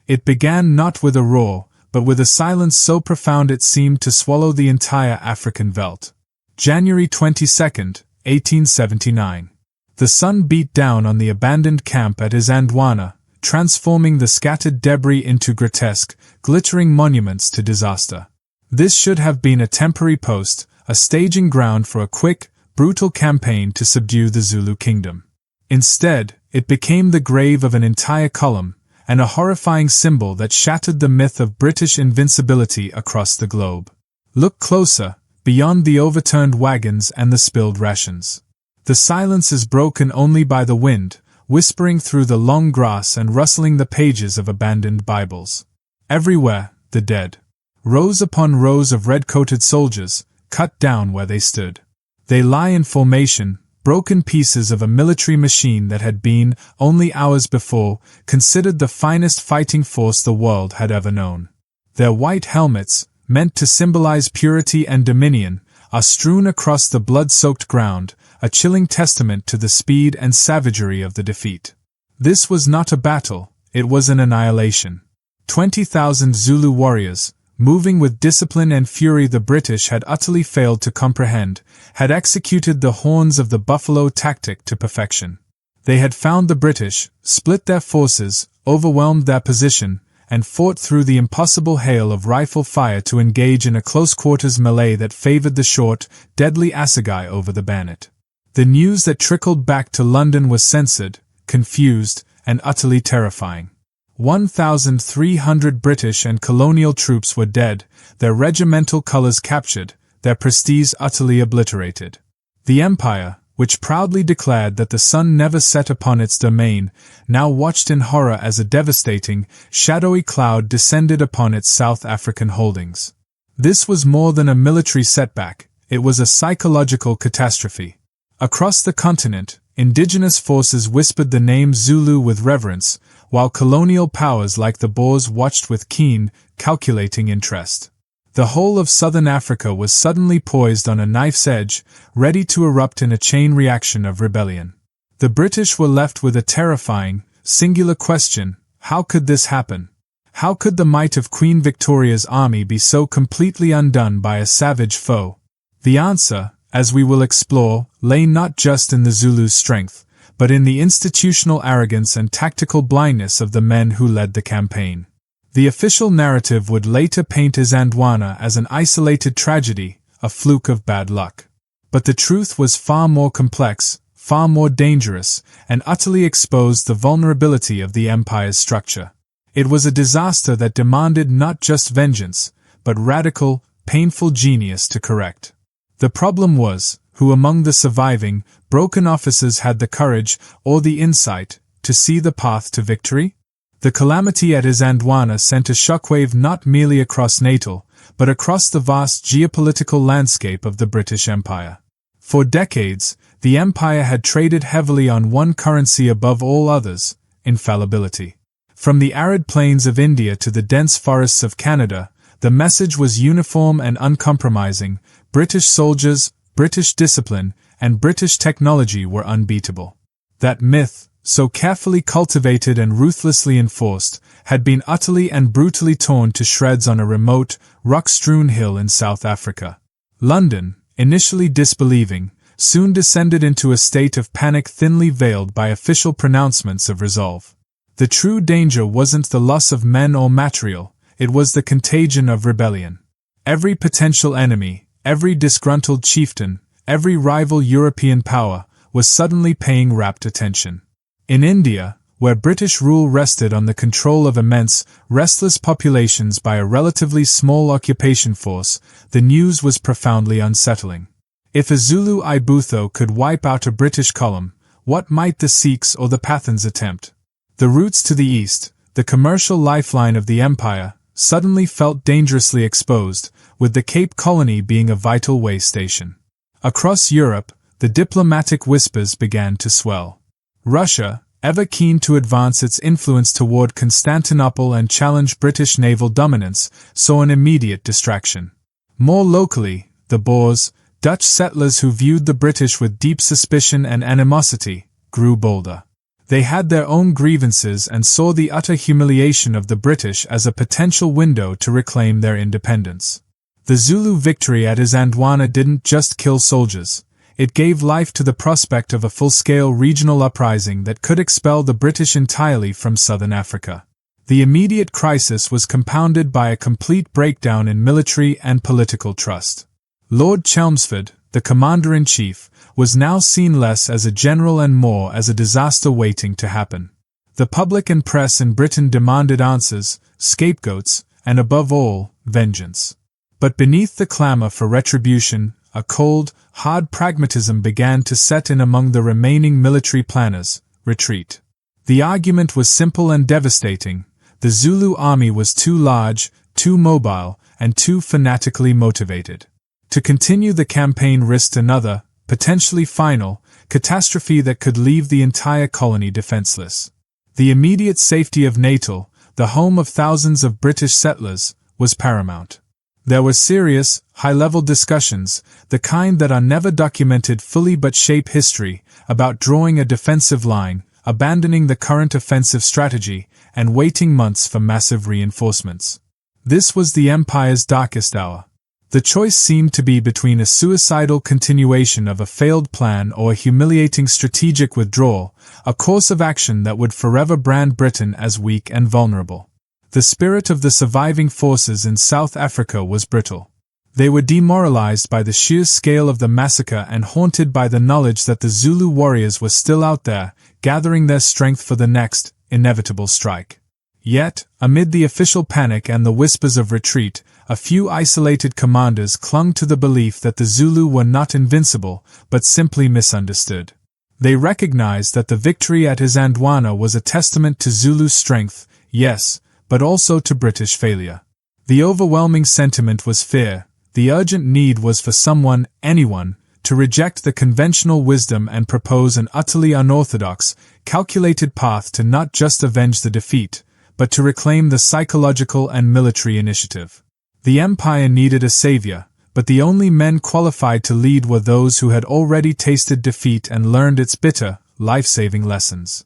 It began not with a roar, but with a silence so profound it seemed to swallow the entire African veldt. January 22, 1879. The sun beat down on the abandoned camp at Isandlwana, transforming the scattered debris into grotesque, glittering monuments to disaster. This should have been a temporary post, a staging ground for a quick, brutal campaign to subdue the Zulu kingdom. Instead, it became the grave of an entire column, and a horrifying symbol that shattered the myth of British invincibility across the globe. Look closer, beyond the overturned wagons and the spilled rations. The silence is broken only by the wind, whispering through the long grass and rustling the pages of abandoned Bibles. Everywhere, the dead. Rows upon rows of red-coated soldiers, cut down where they stood. They lie in formation, broken pieces of a military machine that had been, only hours before, considered the finest fighting force the world had ever known. Their white helmets, meant to symbolize purity and dominion, are strewn across the blood-soaked ground, a chilling testament to the speed and savagery of the defeat. This was not a battle, it was an annihilation. 20,000 Zulu warriors, moving with discipline and fury the British had utterly failed to comprehend, had executed the horns of the buffalo tactic to perfection. They had found the British, split their forces, overwhelmed their position, and fought through the impossible hail of rifle fire to engage in a close-quarters melee that favored the short, deadly assegai over the bayonet. The news that trickled back to London was censored, confused, and utterly terrifying. 1,300 British and colonial troops were dead, their regimental colours captured, their prestige utterly obliterated. The Empire, which proudly declared that the sun never set upon its domain, now watched in horror as a devastating, shadowy cloud descended upon its South African holdings. This was more than a military setback, it was a psychological catastrophe. Across the continent, indigenous forces whispered the name Zulu with reverence, while colonial powers like the Boers watched with keen, calculating interest. The whole of southern Africa was suddenly poised on a knife's edge, ready to erupt in a chain reaction of rebellion. The British were left with a terrifying, singular question: how could this happen? How could the might of Queen Victoria's army be so completely undone by a savage foe? The answer, as we will explore, lay not just in the Zulu's strength, but in the institutional arrogance and tactical blindness of the men who led the campaign. The official narrative would later paint Isandlwana as an isolated tragedy, a fluke of bad luck. But the truth was far more complex, far more dangerous, and utterly exposed the vulnerability of the empire's structure. It was a disaster that demanded not just vengeance, but radical, painful genius to correct. The problem was, who among the surviving, broken officers had the courage, or the insight, to see the path to victory? The calamity at Isandlwana sent a shockwave not merely across Natal, but across the vast geopolitical landscape of the British Empire. For decades, the empire had traded heavily on one currency above all others: infallibility. From the arid plains of India to the dense forests of Canada, the message was uniform and uncompromising: British soldiers, British discipline, and British technology were unbeatable. That myth, so carefully cultivated and ruthlessly enforced, had been utterly and brutally torn to shreds on a remote, rock-strewn hill in South Africa. London, initially disbelieving, soon descended into a state of panic thinly veiled by official pronouncements of resolve. The true danger wasn't the loss of men or material, it was the contagion of rebellion. Every potential enemy, every disgruntled chieftain, every rival European power, was suddenly paying rapt attention. In India, where British rule rested on the control of immense, restless populations by a relatively small occupation force, the news was profoundly unsettling. If a Zulu Ibutho could wipe out a British column, what might the Sikhs or the Pathans attempt? The routes to the east, the commercial lifeline of the empire, suddenly felt dangerously exposed, with the Cape Colony being a vital way station. Across Europe, the diplomatic whispers began to swell. Russia, ever keen to advance its influence toward Constantinople and challenge British naval dominance, saw an immediate distraction. More locally, the Boers, Dutch settlers who viewed the British with deep suspicion and animosity, grew bolder. They had their own grievances and saw the utter humiliation of the British as a potential window to reclaim their independence. The Zulu victory at Isandlwana didn't just kill soldiers, it gave life to the prospect of a full-scale regional uprising that could expel the British entirely from southern Africa. The immediate crisis was compounded by a complete breakdown in military and political trust. Lord Chelmsford, the commander-in-chief, was now seen less as a general and more as a disaster waiting to happen. The public and press in Britain demanded answers, scapegoats, and above all, vengeance. But beneath the clamour for retribution, a cold, hard pragmatism began to set in among the remaining military planners: retreat. The argument was simple and devastating. The Zulu army was too large, too mobile, and too fanatically motivated. To continue the campaign risked another, potentially final, catastrophe that could leave the entire colony defenseless. The immediate safety of Natal, the home of thousands of British settlers, was paramount. There were serious, high-level discussions, the kind that are never documented fully but shape history, about drawing a defensive line, abandoning the current offensive strategy, and waiting months for massive reinforcements. This was the Empire's darkest hour. The choice seemed to be between a suicidal continuation of a failed plan or a humiliating strategic withdrawal, a course of action that would forever brand Britain as weak and vulnerable. The spirit of the surviving forces in South Africa was brittle. They were demoralized by the sheer scale of the massacre and haunted by the knowledge that the Zulu warriors were still out there, gathering their strength for the next, inevitable strike. Yet, amid the official panic and the whispers of retreat, a few isolated commanders clung to the belief that the Zulu were not invincible, but simply misunderstood. They recognized that the victory at Isandlwana was a testament to Zulu strength, yes, but also to British failure. The overwhelming sentiment was fear. The urgent need was for someone, anyone, to reject the conventional wisdom and propose an utterly unorthodox, calculated path to not just avenge the defeat, but to reclaim the psychological and military initiative. The Empire needed a savior, but the only men qualified to lead were those who had already tasted defeat and learned its bitter, life-saving lessons.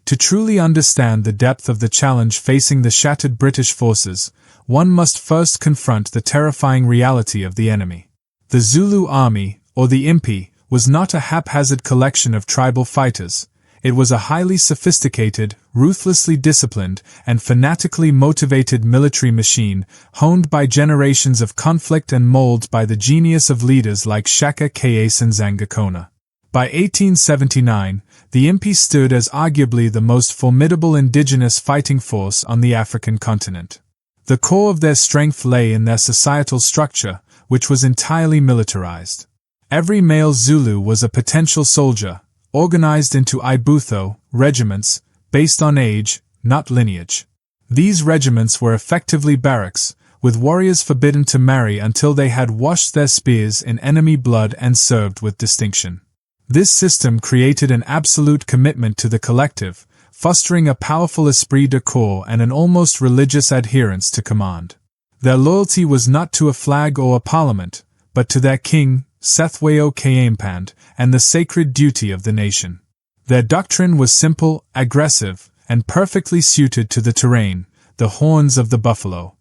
To truly understand the depth of the challenge facing the shattered British forces, one must first confront the terrifying reality of the enemy. The Zulu army, or the Impi, was not a haphazard collection of tribal fighters. It was a highly sophisticated, ruthlessly disciplined, and fanatically motivated military machine, honed by generations of conflict and molded by the genius of leaders like Shaka Nzanga. By 1879, the Impi stood as arguably the most formidable indigenous fighting force on the African continent. The core of their strength lay in their societal structure, which was entirely militarized. Every male Zulu was a potential soldier, organized into Ibutho, regiments, based on age, not lineage. These regiments were effectively barracks, with warriors forbidden to marry until they had washed their spears in enemy blood and served with distinction. This system created an absolute commitment to the collective, fostering a powerful esprit de corps and an almost religious adherence to command. Their loyalty was not to a flag or a parliament, but to their king, Sethweo Kayempand, and the sacred duty of the nation. Their doctrine was simple, aggressive, and perfectly suited to the terrain, the horns of the buffalo.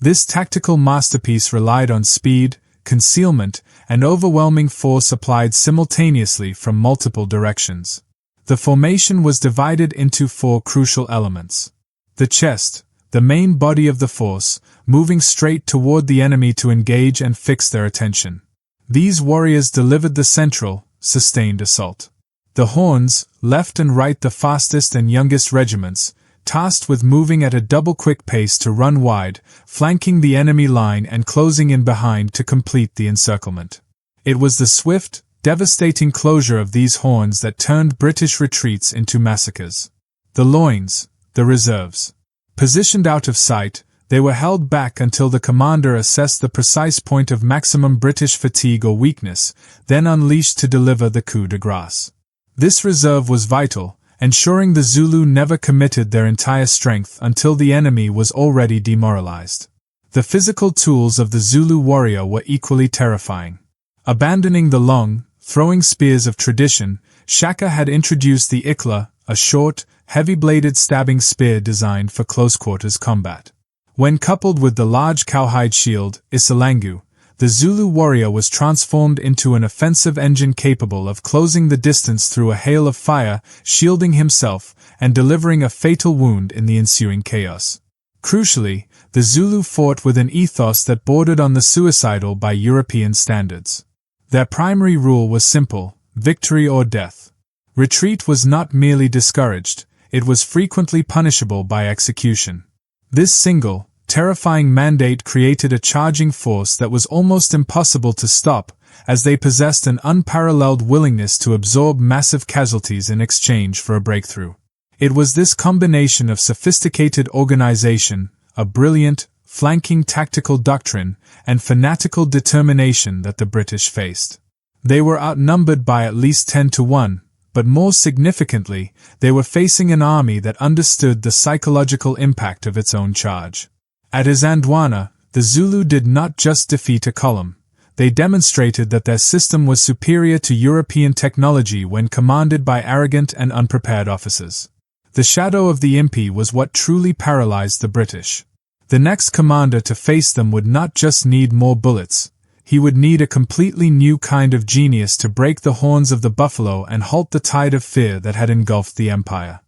This tactical masterpiece relied on speed, concealment, and overwhelming force applied simultaneously from multiple directions. The formation was divided into 4 crucial elements. The chest, the main body of the force, moving straight toward the enemy to engage and fix their attention. These warriors delivered the central, sustained assault. The horns, left and right the fastest and youngest regiments, tasked with moving at a double-quick pace to run wide, flanking the enemy line and closing in behind to complete the encirclement. It was the swift, devastating closure of these horns that turned British retreats into massacres. The loins, the reserves. Positioned out of sight, they were held back until the commander assessed the precise point of maximum British fatigue or weakness, then unleashed to deliver the coup de grace. This reserve was vital, ensuring the Zulu never committed their entire strength until the enemy was already demoralized. The physical tools of the Zulu warrior were equally terrifying. Abandoning the long, throwing spears of tradition, Shaka had introduced the ikla, a short, heavy-bladed stabbing spear designed for close-quarters combat. When coupled with the large cowhide shield, Isandlwana, the Zulu warrior was transformed into an offensive engine capable of closing the distance through a hail of fire, shielding himself, and delivering a fatal wound in the ensuing chaos. Crucially, the Zulu fought with an ethos that bordered on the suicidal by European standards. Their primary rule was simple: victory or death. Retreat was not merely discouraged, it was frequently punishable by execution. This single, terrifying mandate created a charging force that was almost impossible to stop, as they possessed an unparalleled willingness to absorb massive casualties in exchange for a breakthrough. It was this combination of sophisticated organization, a brilliant, flanking tactical doctrine, and fanatical determination that the British faced. They were outnumbered by at least 10-1, but more significantly, they were facing an army that understood the psychological impact of its own charge. At Isandlwana, the Zulu did not just defeat a column. They demonstrated that their system was superior to European technology when commanded by arrogant and unprepared officers. The shadow of the impi was what truly paralyzed the British. The next commander to face them would not just need more bullets. He would need a completely new kind of genius to break the horns of the buffalo and halt the tide of fear that had engulfed the empire.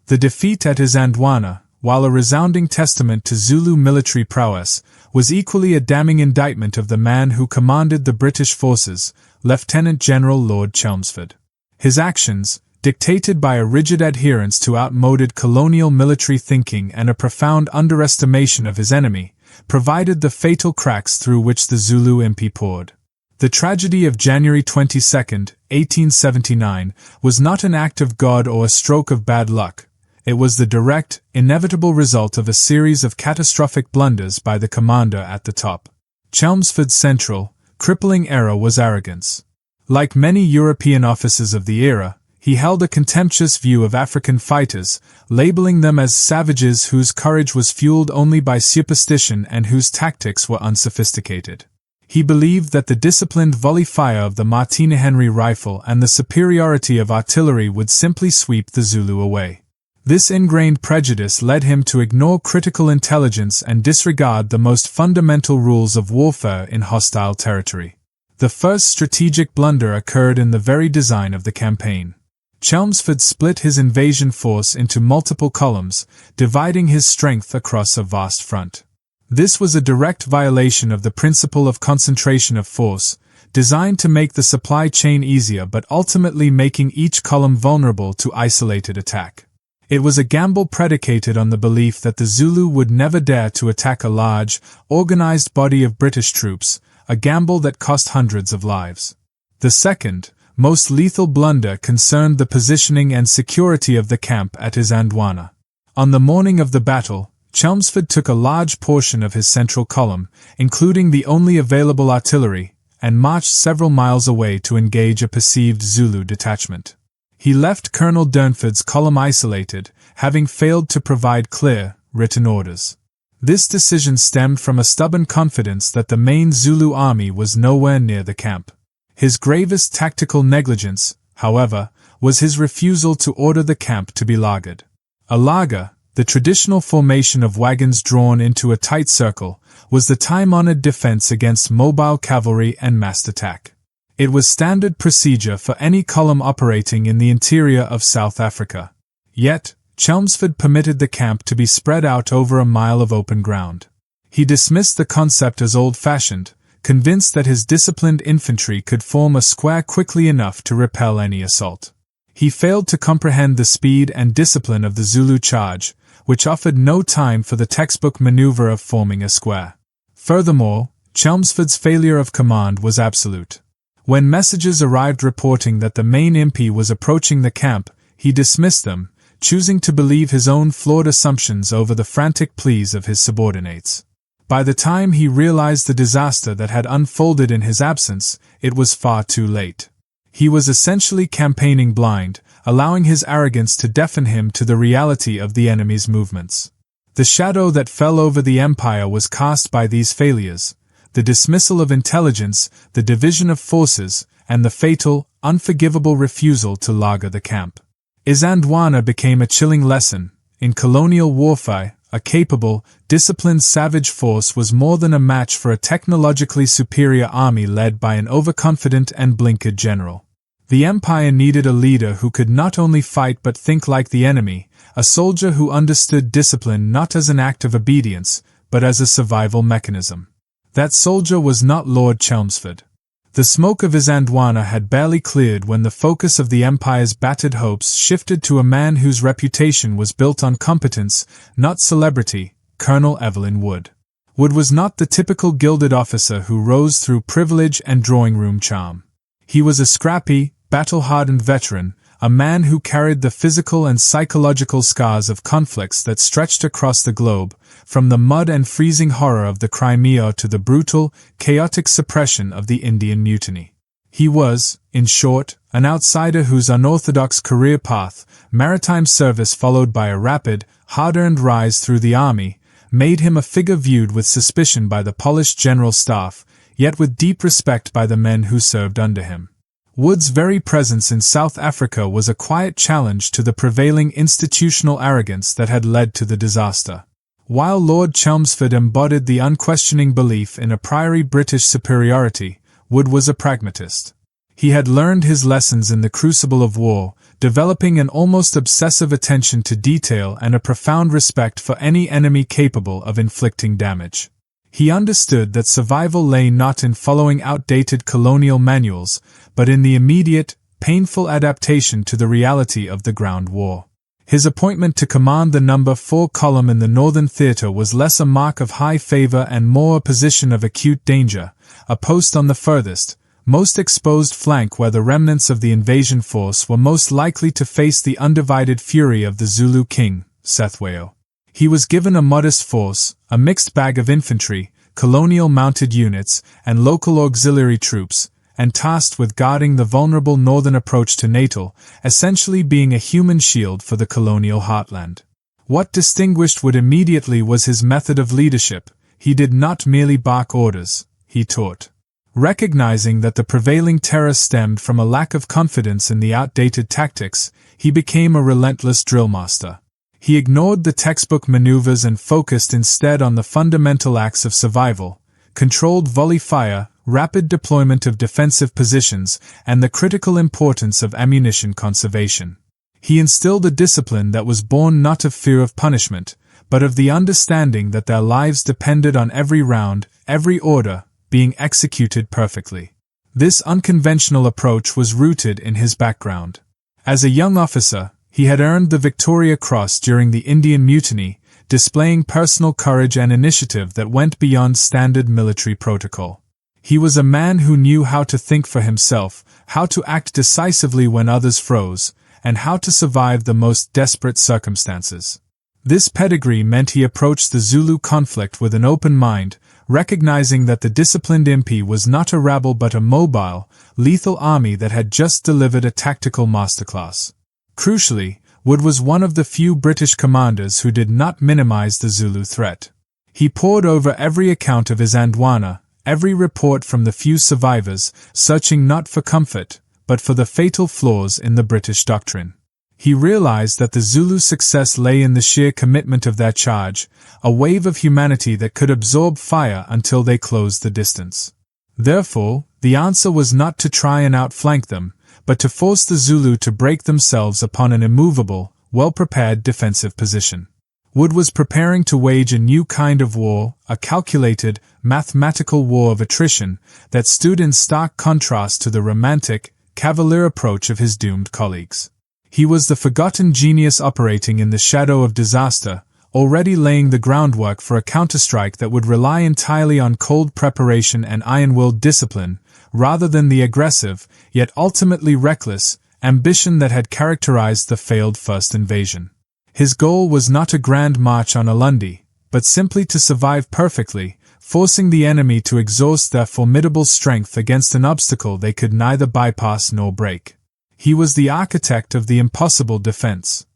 The defeat at Isandlwana, while a resounding testament to Zulu military prowess, was equally a damning indictment of the man who commanded the British forces, Lieutenant General Lord Chelmsford. His actions, dictated by a rigid adherence to outmoded colonial military thinking and a profound underestimation of his enemy, provided the fatal cracks through which the Zulu impi poured. The tragedy of January 22, 1879, was not an act of God or a stroke of bad luck. It was the direct, inevitable result of a series of catastrophic blunders by the commander at the top. Chelmsford's central, crippling error was arrogance. Like many European officers of the era, he held a contemptuous view of African fighters, labeling them as savages whose courage was fueled only by superstition and whose tactics were unsophisticated. He believed that the disciplined volley fire of the Martini-Henry rifle and the superiority of artillery would simply sweep the Zulu away. This ingrained prejudice led him to ignore critical intelligence and disregard the most fundamental rules of warfare in hostile territory. The first strategic blunder occurred in the very design of the campaign. Chelmsford split his invasion force into multiple columns, dividing his strength across a vast front. This was a direct violation of the principle of concentration of force, designed to make the supply chain easier but ultimately making each column vulnerable to isolated attack. It was a gamble predicated on the belief that the Zulu would never dare to attack a large, organized body of British troops, a gamble that cost hundreds of lives. The second, most lethal blunder concerned the positioning and security of the camp at Isandlwana. On the morning of the battle, Chelmsford took a large portion of his central column, including the only available artillery, and marched several miles away to engage a perceived Zulu detachment. He left Colonel Durnford's column isolated, having failed to provide clear, written orders. This decision stemmed from a stubborn confidence that the main Zulu army was nowhere near the camp. His gravest tactical negligence, however, was his refusal to order the camp to be laagered. A laager, the traditional formation of wagons drawn into a tight circle, was the time-honored defense against mobile cavalry and massed attack. It was standard procedure for any column operating in the interior of South Africa. Yet, Chelmsford permitted the camp to be spread out over a mile of open ground. He dismissed the concept as old-fashioned, convinced that his disciplined infantry could form a square quickly enough to repel any assault. He failed to comprehend the speed and discipline of the Zulu charge, which offered no time for the textbook maneuver of forming a square. Furthermore, Chelmsford's failure of command was absolute. When messages arrived reporting that the main impi was approaching the camp, he dismissed them, choosing to believe his own flawed assumptions over the frantic pleas of his subordinates. By the time he realized the disaster that had unfolded in his absence, it was far too late. He was essentially campaigning blind, allowing his arrogance to deafen him to the reality of the enemy's movements. The shadow that fell over the empire was cast by these failures: the dismissal of intelligence, the division of forces, and the fatal, unforgivable refusal to laager the camp. Isandlwana became a chilling lesson. In colonial warfare, a capable, disciplined savage force was more than a match for a technologically superior army led by an overconfident and blinkered general. The empire needed a leader who could not only fight but think like the enemy, a soldier who understood discipline not as an act of obedience, but as a survival mechanism. That soldier was not Lord Chelmsford. The smoke of Isandlwana had barely cleared when the focus of the empire's battered hopes shifted to a man whose reputation was built on competence, not celebrity, Colonel Evelyn Wood. Wood was not the typical gilded officer who rose through privilege and drawing-room charm. He was a scrappy, battle-hardened veteran, a man who carried the physical and psychological scars of conflicts that stretched across the globe, from the mud and freezing horror of the Crimea to the brutal, chaotic suppression of the Indian Mutiny. He was, in short, an outsider whose unorthodox career path, maritime service followed by a rapid, hard-earned rise through the army, made him a figure viewed with suspicion by the polished general staff, yet with deep respect by the men who served under him. Wood's very presence in South Africa was a quiet challenge to the prevailing institutional arrogance that had led to the disaster. While Lord Chelmsford embodied the unquestioning belief in a priori British superiority, Wood was a pragmatist. He had learned his lessons in the crucible of war, developing an almost obsessive attention to detail and a profound respect for any enemy capable of inflicting damage. He understood that survival lay not in following outdated colonial manuals, but in the immediate, painful adaptation to the reality of the ground war. His appointment to command the No. 4 column in the Northern Theatre was less a mark of high favor and more a position of acute danger, a post on the furthest, most exposed flank where the remnants of the invasion force were most likely to face the undivided fury of the Zulu king, Cethweyo. He was given a modest force, a mixed bag of infantry, colonial mounted units, and local auxiliary troops, and tasked with guarding the vulnerable northern approach to Natal, essentially being a human shield for the colonial heartland. What distinguished Wood immediately was his method of leadership. He did not merely bark orders, he taught. Recognizing that the prevailing terror stemmed from a lack of confidence in the outdated tactics, he became a relentless drillmaster. He ignored the textbook maneuvers and focused instead on the fundamental acts of survival, controlled volley fire, rapid deployment of defensive positions, and the critical importance of ammunition conservation. He instilled a discipline that was born not of fear of punishment, but of the understanding that their lives depended on every round, every order, being executed perfectly. This unconventional approach was rooted in his background. As a young officer, he had earned the Victoria Cross during the Indian Mutiny, displaying personal courage and initiative that went beyond standard military protocol. He was a man who knew how to think for himself, how to act decisively when others froze, and how to survive the most desperate circumstances. This pedigree meant he approached the Zulu conflict with an open mind, recognizing that the disciplined impi was not a rabble but a mobile, lethal army that had just delivered a tactical masterclass. Crucially, Wood was one of the few British commanders who did not minimize the Zulu threat. He pored over every account of Isandlwana, every report from the few survivors, searching not for comfort, but for the fatal flaws in the British doctrine. He realized that the Zulu success lay in the sheer commitment of their charge, a wave of humanity that could absorb fire until they closed the distance. Therefore, the answer was not to try and outflank them, but to force the Zulu to break themselves upon an immovable, well-prepared defensive position. Wood was preparing to wage a new kind of war, a calculated, mathematical war of attrition that stood in stark contrast to the romantic, cavalier approach of his doomed colleagues. He was the forgotten genius operating in the shadow of disaster, already laying the groundwork for a counterstrike that would rely entirely on cold preparation and iron-willed discipline, rather than the aggressive, yet ultimately reckless, ambition that had characterized the failed first invasion. His goal was not a grand march on Ulundi, but simply to survive perfectly, forcing the enemy to exhaust their formidable strength against an obstacle they could neither bypass nor break. He was the architect of the impossible defense.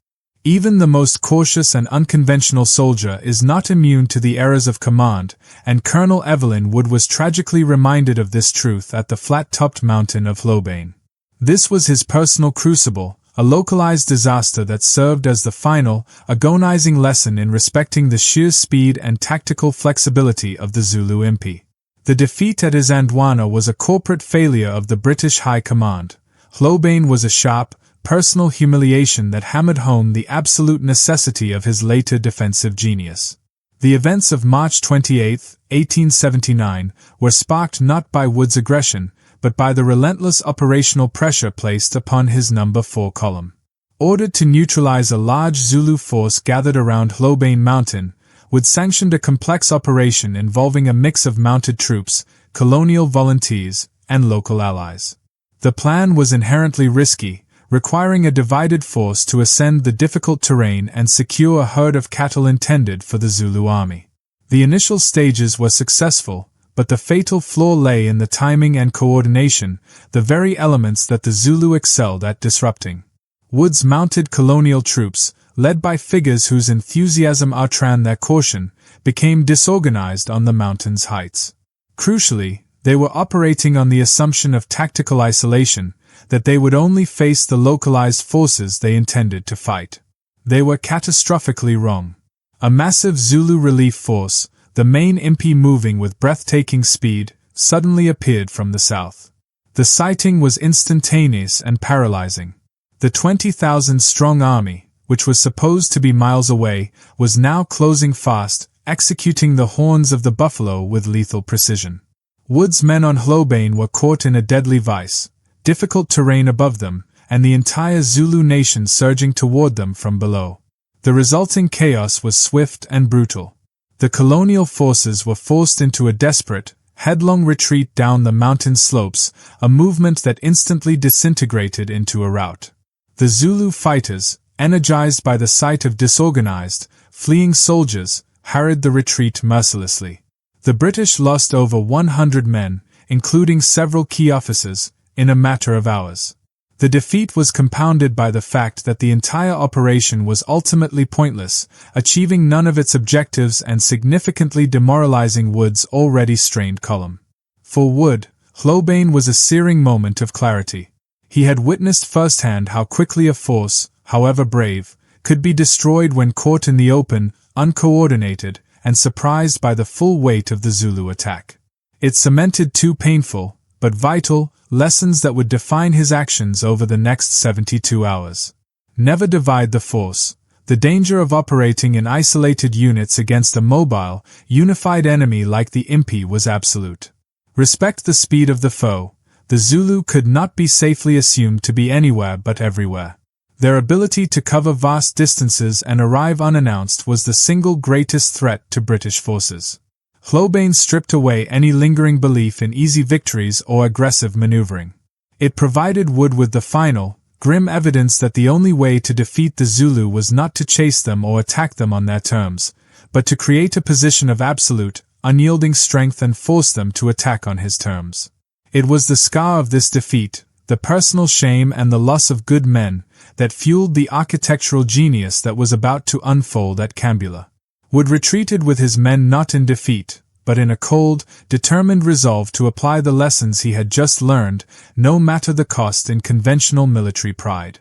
Even the most cautious and unconventional soldier is not immune to the errors of command, and Colonel Evelyn Wood was tragically reminded of this truth at the flat-topped mountain of Hlobane. This was his personal crucible, a localized disaster that served as the final, agonizing lesson in respecting the sheer speed and tactical flexibility of the Zulu impi. The defeat at Isandlwana was a corporate failure of the British High Command. Khambula was a sharp, personal humiliation that hammered home the absolute necessity of his later defensive genius. The events of March 28, 1879, were sparked not by Wood's aggression, but by the relentless operational pressure placed upon his No. 4 column. Ordered to neutralize a large Zulu force gathered around Khambula Mountain, Wood sanctioned a complex operation involving a mix of mounted troops, colonial volunteers, and local allies. The plan was inherently risky, requiring a divided force to ascend the difficult terrain and secure a herd of cattle intended for the Zulu army. The initial stages were successful, but the fatal flaw lay in the timing and coordination, the very elements that the Zulu excelled at disrupting. Wood's mounted colonial troops, led by figures whose enthusiasm outran their caution, became disorganized on the mountain's heights. Crucially, they were operating on the assumption of tactical isolation, that they would only face the localized forces they intended to fight. They were catastrophically wrong. A massive Zulu relief force, the main impi moving with breathtaking speed, suddenly appeared from the south. The sighting was instantaneous and paralyzing. The 20,000-strong army, which was supposed to be miles away, was now closing fast, executing the horns of the buffalo with lethal precision. Wood's men on Khambula were caught in a deadly vice, difficult terrain above them, and the entire Zulu nation surging toward them from below. The resulting chaos was swift and brutal. The colonial forces were forced into a desperate, headlong retreat down the mountain slopes, a movement that instantly disintegrated into a rout. The Zulu fighters, energized by the sight of disorganized, fleeing soldiers, harried the retreat mercilessly. The British lost over 100 men, including several key officers, in a matter of hours. The defeat was compounded by the fact that the entire operation was ultimately pointless, achieving none of its objectives and significantly demoralizing Wood's already strained column. For Wood, Khambula was a searing moment of clarity. He had witnessed firsthand how quickly a force, however brave, could be destroyed when caught in the open, uncoordinated, and surprised by the full weight of the Zulu attack. It cemented two painful, but vital, lessons that would define his actions over the next 72 hours. Never divide the force. The danger of operating in isolated units against a mobile, unified enemy like the impi was absolute. Respect the speed of the foe. The Zulu could not be safely assumed to be anywhere but everywhere. Their ability to cover vast distances and arrive unannounced was the single greatest threat to British forces. Khambula stripped away any lingering belief in easy victories or aggressive maneuvering. It provided Wood with the final, grim evidence that the only way to defeat the Zulu was not to chase them or attack them on their terms, but to create a position of absolute, unyielding strength and force them to attack on his terms. It was the scar of this defeat, the personal shame and the loss of good men, that fueled the architectural genius that was about to unfold at Khambula. Wood retreated with his men not in defeat, but in a cold, determined resolve to apply the lessons he had just learned, no matter the cost in conventional military pride.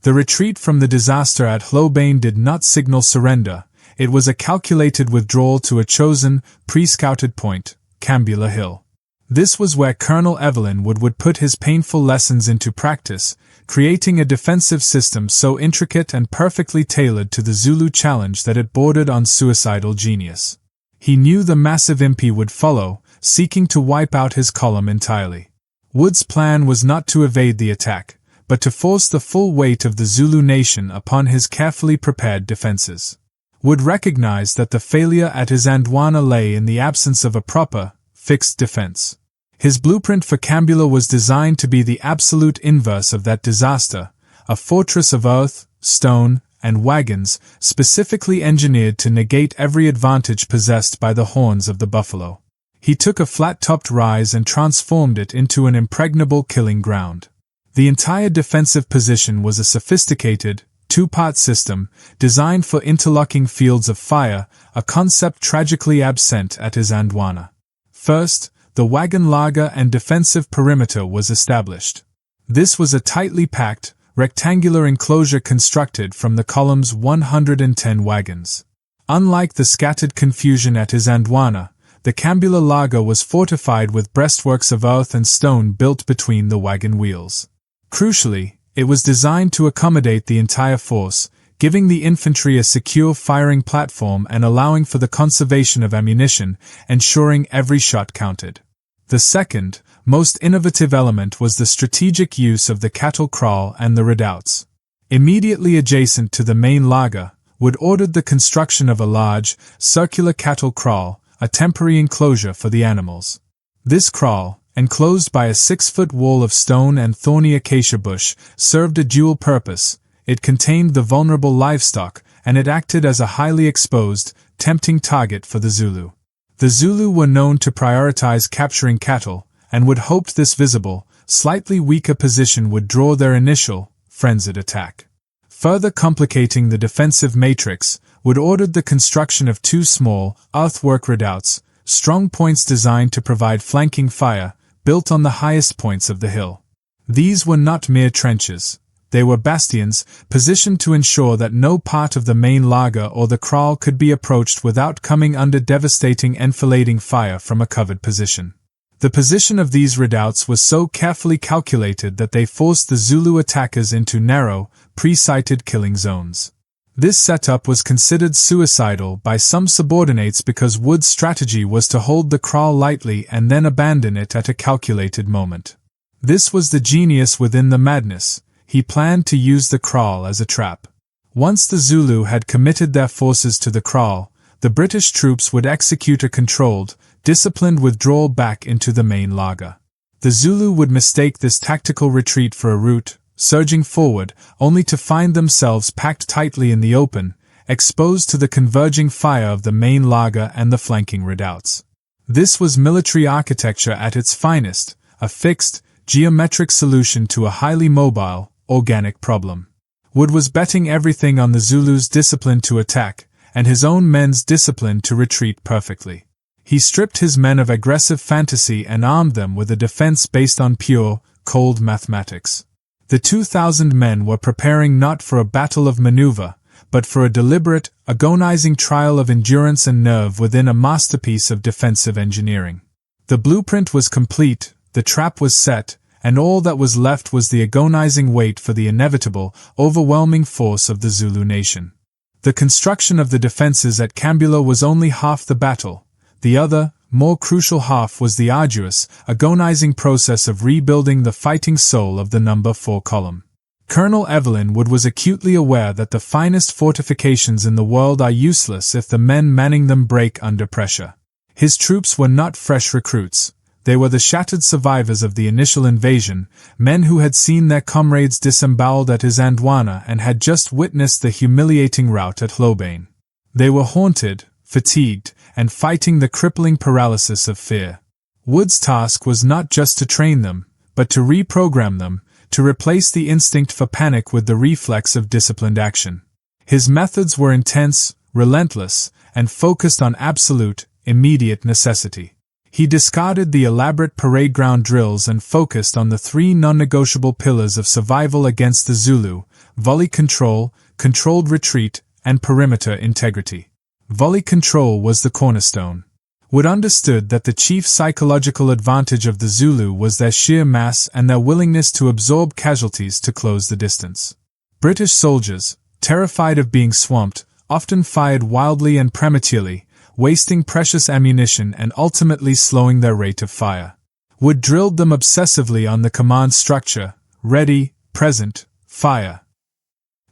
The retreat from the disaster at Khambula did not signal surrender, it was a calculated withdrawal to a chosen, pre-scouted point, Khambula Hill. This was where Colonel Evelyn Wood would put his painful lessons into practice, creating a defensive system so intricate and perfectly tailored to the Zulu challenge that it bordered on suicidal genius. He knew the massive impi would follow, seeking to wipe out his column entirely. Wood's plan was not to evade the attack, but to force the full weight of the Zulu nation upon his carefully prepared defenses. Wood recognized that the failure at Isandlwana lay in the absence of a proper, fixed defense. His blueprint for Khambula was designed to be the absolute inverse of that disaster, a fortress of earth, stone, and wagons, specifically engineered to negate every advantage possessed by the horns of the buffalo. He took a flat-topped rise and transformed it into an impregnable killing ground. The entire defensive position was a sophisticated, two-part system, designed for interlocking fields of fire, a concept tragically absent at Isandlwana. First, the wagon laager and defensive perimeter was established. This was a tightly packed, rectangular enclosure constructed from the column's 110 wagons. Unlike the scattered confusion at Isandlwana, the Khambula laager was fortified with breastworks of earth and stone built between the wagon wheels. Crucially, it was designed to accommodate the entire force, giving the infantry a secure firing platform and allowing for the conservation of ammunition, ensuring every shot counted. The second, most innovative element was the strategic use of the cattle kraal and the redoubts. Immediately adjacent to the main laager, Wood ordered the construction of a large, circular cattle kraal, a temporary enclosure for the animals. This kraal, enclosed by a 6-foot wall of stone and thorny acacia bush, served a dual purpose. It contained the vulnerable livestock, and it acted as a highly exposed, tempting target for the Zulu. The Zulu were known to prioritize capturing cattle, and Wood hoped this visible, slightly weaker position would draw their initial, frenzied attack. Further complicating the defensive matrix, Wood ordered the construction of 2 small, earthwork redoubts, strong points designed to provide flanking fire, built on the highest points of the hill. These were not mere trenches. They were bastions, positioned to ensure that no part of the main laager or the kraal could be approached without coming under devastating enfilading fire from a covered position. The position of these redoubts was so carefully calculated that they forced the Zulu attackers into narrow, pre-sighted killing zones. This setup was considered suicidal by some subordinates because Wood's strategy was to hold the kraal lightly and then abandon it at a calculated moment. This was the genius within the madness. He planned to use the kraal as a trap. Once the Zulu had committed their forces to the kraal, the British troops would execute a controlled, disciplined withdrawal back into the main laager. The Zulu would mistake this tactical retreat for a route, surging forward, only to find themselves packed tightly in the open, exposed to the converging fire of the main laager and the flanking redoubts. This was military architecture at its finest, a fixed, geometric solution to a highly mobile, organic problem. Wood was betting everything on the Zulus' discipline to attack, and his own men's discipline to retreat perfectly. He stripped his men of aggressive fantasy and armed them with a defense based on pure, cold mathematics. The 2,000 men were preparing not for a battle of maneuver, but for a deliberate, agonizing trial of endurance and nerve within a masterpiece of defensive engineering. The blueprint was complete, the trap was set, and all that was left was the agonizing wait for the inevitable, overwhelming force of the Zulu nation. The construction of the defenses at Khambula was only half the battle. The other, more crucial half was the arduous, agonizing process of rebuilding the fighting soul of the number 4 column. Colonel Evelyn Wood was acutely aware that the finest fortifications in the world are useless if the men manning them break under pressure. His troops were not fresh recruits. They were the shattered survivors of the initial invasion, men who had seen their comrades disemboweled at Isandlwana and had just witnessed the humiliating rout at Khambula. They were haunted, fatigued, and fighting the crippling paralysis of fear. Wood's task was not just to train them, but to reprogram them, to replace the instinct for panic with the reflex of disciplined action. His methods were intense, relentless, and focused on absolute, immediate necessity. He discarded the elaborate parade ground drills and focused on the 3 non-negotiable pillars of survival against the Zulu: volley control, controlled retreat, and perimeter integrity. Volley control was the cornerstone. Wood understood that the chief psychological advantage of the Zulu was their sheer mass and their willingness to absorb casualties to close the distance. British soldiers, terrified of being swamped, often fired wildly and prematurely, wasting precious ammunition and ultimately slowing their rate of fire. Wood drilled them obsessively on the command structure: ready, present, fire.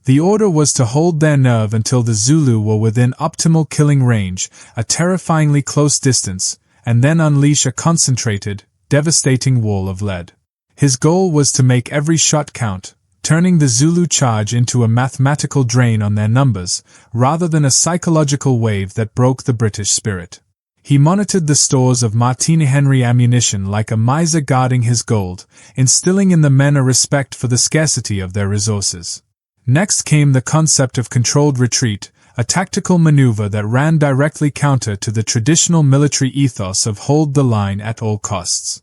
The order was to hold their nerve until the Zulu were within optimal killing range, a terrifyingly close distance, and then unleash a concentrated, devastating wall of lead. His goal was to make every shot count, turning the Zulu charge into a mathematical drain on their numbers, rather than a psychological wave that broke the British spirit. He monitored the stores of Martini Henry ammunition like a miser guarding his gold, instilling in the men a respect for the scarcity of their resources. Next came the concept of controlled retreat, a tactical maneuver that ran directly counter to the traditional military ethos of hold the line at all costs.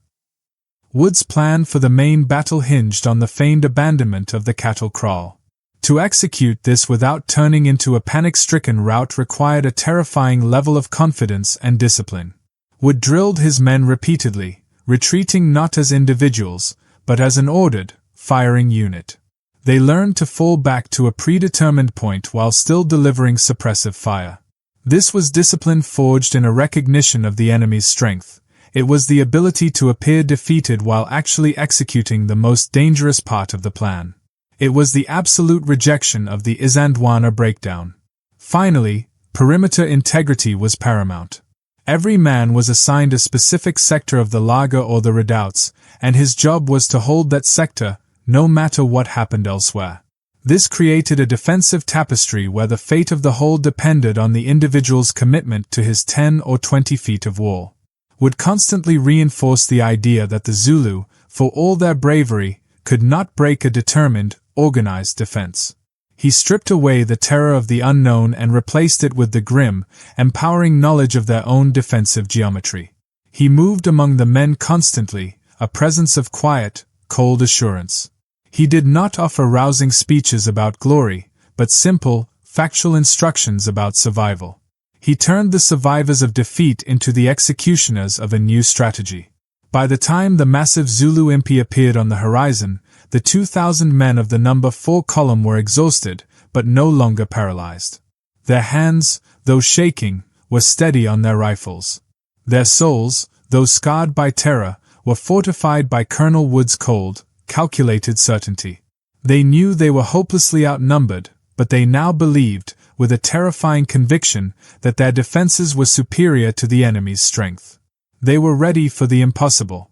Wood's plan for the main battle hinged on the feigned abandonment of the cattle kraal. To execute this without turning into a panic-stricken rout required a terrifying level of confidence and discipline. Wood drilled his men repeatedly, retreating not as individuals, but as an ordered, firing unit. They learned to fall back to a predetermined point while still delivering suppressive fire. This was discipline forged in a recognition of the enemy's strength. It was the ability to appear defeated while actually executing the most dangerous part of the plan. It was the absolute rejection of the Isandlwana breakdown. Finally, perimeter integrity was paramount. Every man was assigned a specific sector of the laager or the redoubts, and his job was to hold that sector, no matter what happened elsewhere. This created a defensive tapestry where the fate of the whole depended on the individual's commitment to his 10 or 20 feet of wall. Would constantly reinforce the idea that the Zulu, for all their bravery, could not break a determined, organized defense. He stripped away the terror of the unknown and replaced it with the grim, empowering knowledge of their own defensive geometry. He moved among the men constantly, a presence of quiet, cold assurance. He did not offer rousing speeches about glory, but simple, factual instructions about survival. He turned the survivors of defeat into the executioners of a new strategy. By the time the massive Zulu impi appeared on the horizon, the 2,000 men of the number 4 column were exhausted, but no longer paralyzed. Their hands, though shaking, were steady on their rifles. Their souls, though scarred by terror, were fortified by Colonel Wood's cold, calculated certainty. They knew they were hopelessly outnumbered, but they now believed, with a terrifying conviction, that their defenses were superior to the enemy's strength. They were ready for the impossible.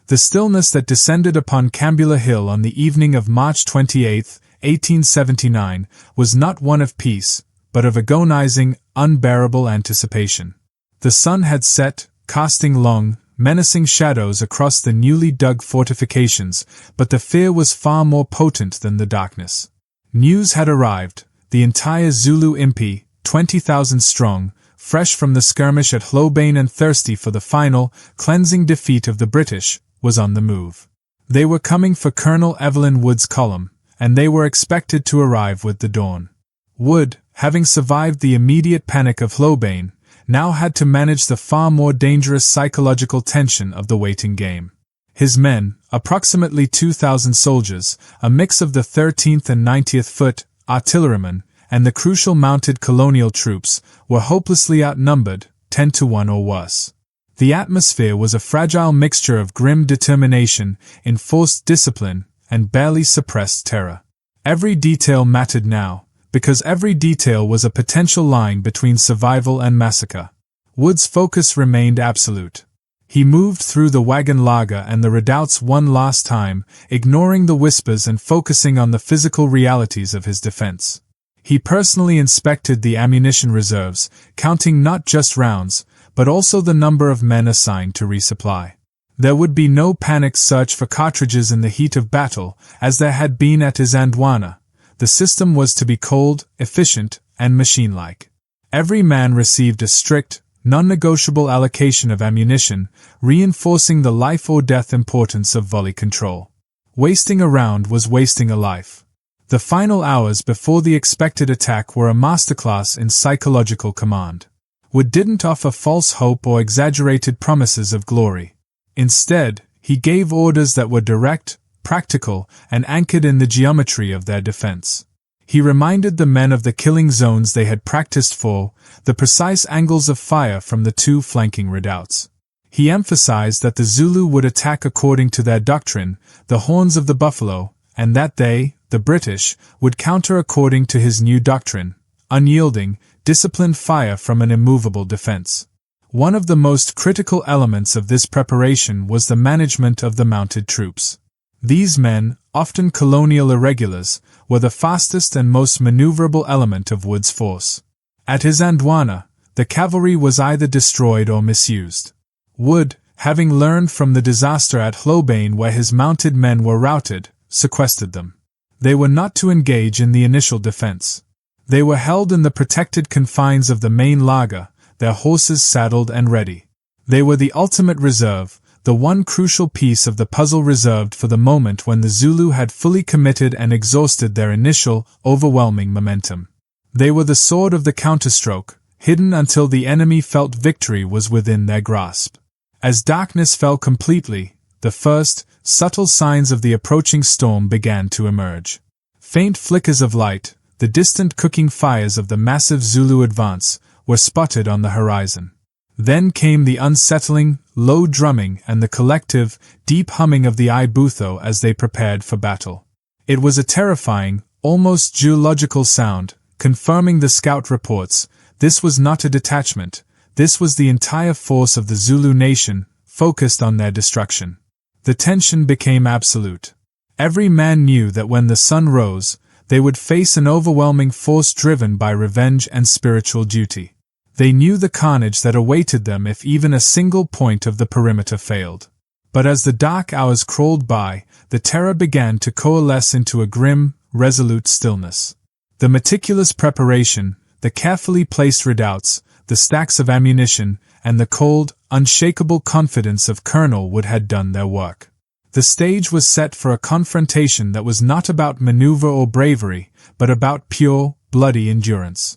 The stillness that descended upon Khambula Hill on the evening of March 28, 1879, was not one of peace, but of agonizing, unbearable anticipation. The sun had set, casting long, menacing shadows across the newly dug fortifications, but the fear was far more potent than the darkness. News had arrived. The entire Zulu impi, 20,000 strong, fresh from the skirmish at Khambula and thirsty for the final, cleansing defeat of the British, was on the move. They were coming for Colonel Evelyn Wood's column, and they were expected to arrive with the dawn. Wood, having survived the immediate panic of Khambula, now had to manage the far more dangerous psychological tension of the waiting game. His men, approximately 2,000 soldiers, a mix of the 13th and 90th Foot artillerymen, and the crucial mounted colonial troops, were hopelessly outnumbered, 10-1 or worse. The atmosphere was a fragile mixture of grim determination, enforced discipline, and barely suppressed terror. Every detail mattered now, because every detail was a potential line between survival and massacre. Wood's focus remained absolute. He moved through the wagon laager and the redoubts one last time, ignoring the whispers and focusing on the physical realities of his defense. He personally inspected the ammunition reserves, counting not just rounds, but also the number of men assigned to resupply. There would be no panic search for cartridges in the heat of battle, as there had been at Isandlwana. The system was to be cold, efficient, and machine-like. Every man received a strict, non-negotiable allocation of ammunition, reinforcing the life-or-death importance of volley control. Wasting a round was wasting a life. The final hours before the expected attack were a masterclass in psychological command. Wood didn't offer false hope or exaggerated promises of glory. Instead, he gave orders that were direct, practical, and anchored in the geometry of their defense. He reminded the men of the killing zones they had practiced for, the precise angles of fire from the 2 flanking redoubts. He emphasized that the Zulu would attack according to their doctrine, the horns of the buffalo, and that they, the British, would counter according to his new doctrine, unyielding, disciplined fire from an immovable defense. One of the most critical elements of this preparation was the management of the mounted troops. These men, often colonial irregulars, were the fastest and most maneuverable element of Wood's force. At Isandlwana, the cavalry was either destroyed or misused. Wood, having learned from the disaster at Khambula where his mounted men were routed, sequestered them. They were not to engage in the initial defense. They were held in the protected confines of the main laager, their horses saddled and ready. They were the ultimate reserve, the one crucial piece of the puzzle reserved for the moment when the Zulu had fully committed and exhausted their initial, overwhelming momentum. They were the sword of the counterstroke, hidden until the enemy felt victory was within their grasp. As darkness fell completely, the first, subtle signs of the approaching storm began to emerge. Faint flickers of light, the distant cooking fires of the massive Zulu advance, were spotted on the horizon. Then came the unsettling, low drumming and the collective, deep humming of the Ibutho as they prepared for battle. It was a terrifying, almost geological sound, confirming the scout reports. This was not a detachment, this was the entire force of the Zulu nation, focused on their destruction. The tension became absolute. Every man knew that when the sun rose, they would face an overwhelming force driven by revenge and spiritual duty. They knew the carnage that awaited them if even a single point of the perimeter failed. But as the dark hours crawled by, the terror began to coalesce into a grim, resolute stillness. The meticulous preparation, the carefully placed redoubts, the stacks of ammunition, and the cold, unshakable confidence of Colonel Wood had done their work. The stage was set for a confrontation that was not about maneuver or bravery, but about pure, bloody endurance.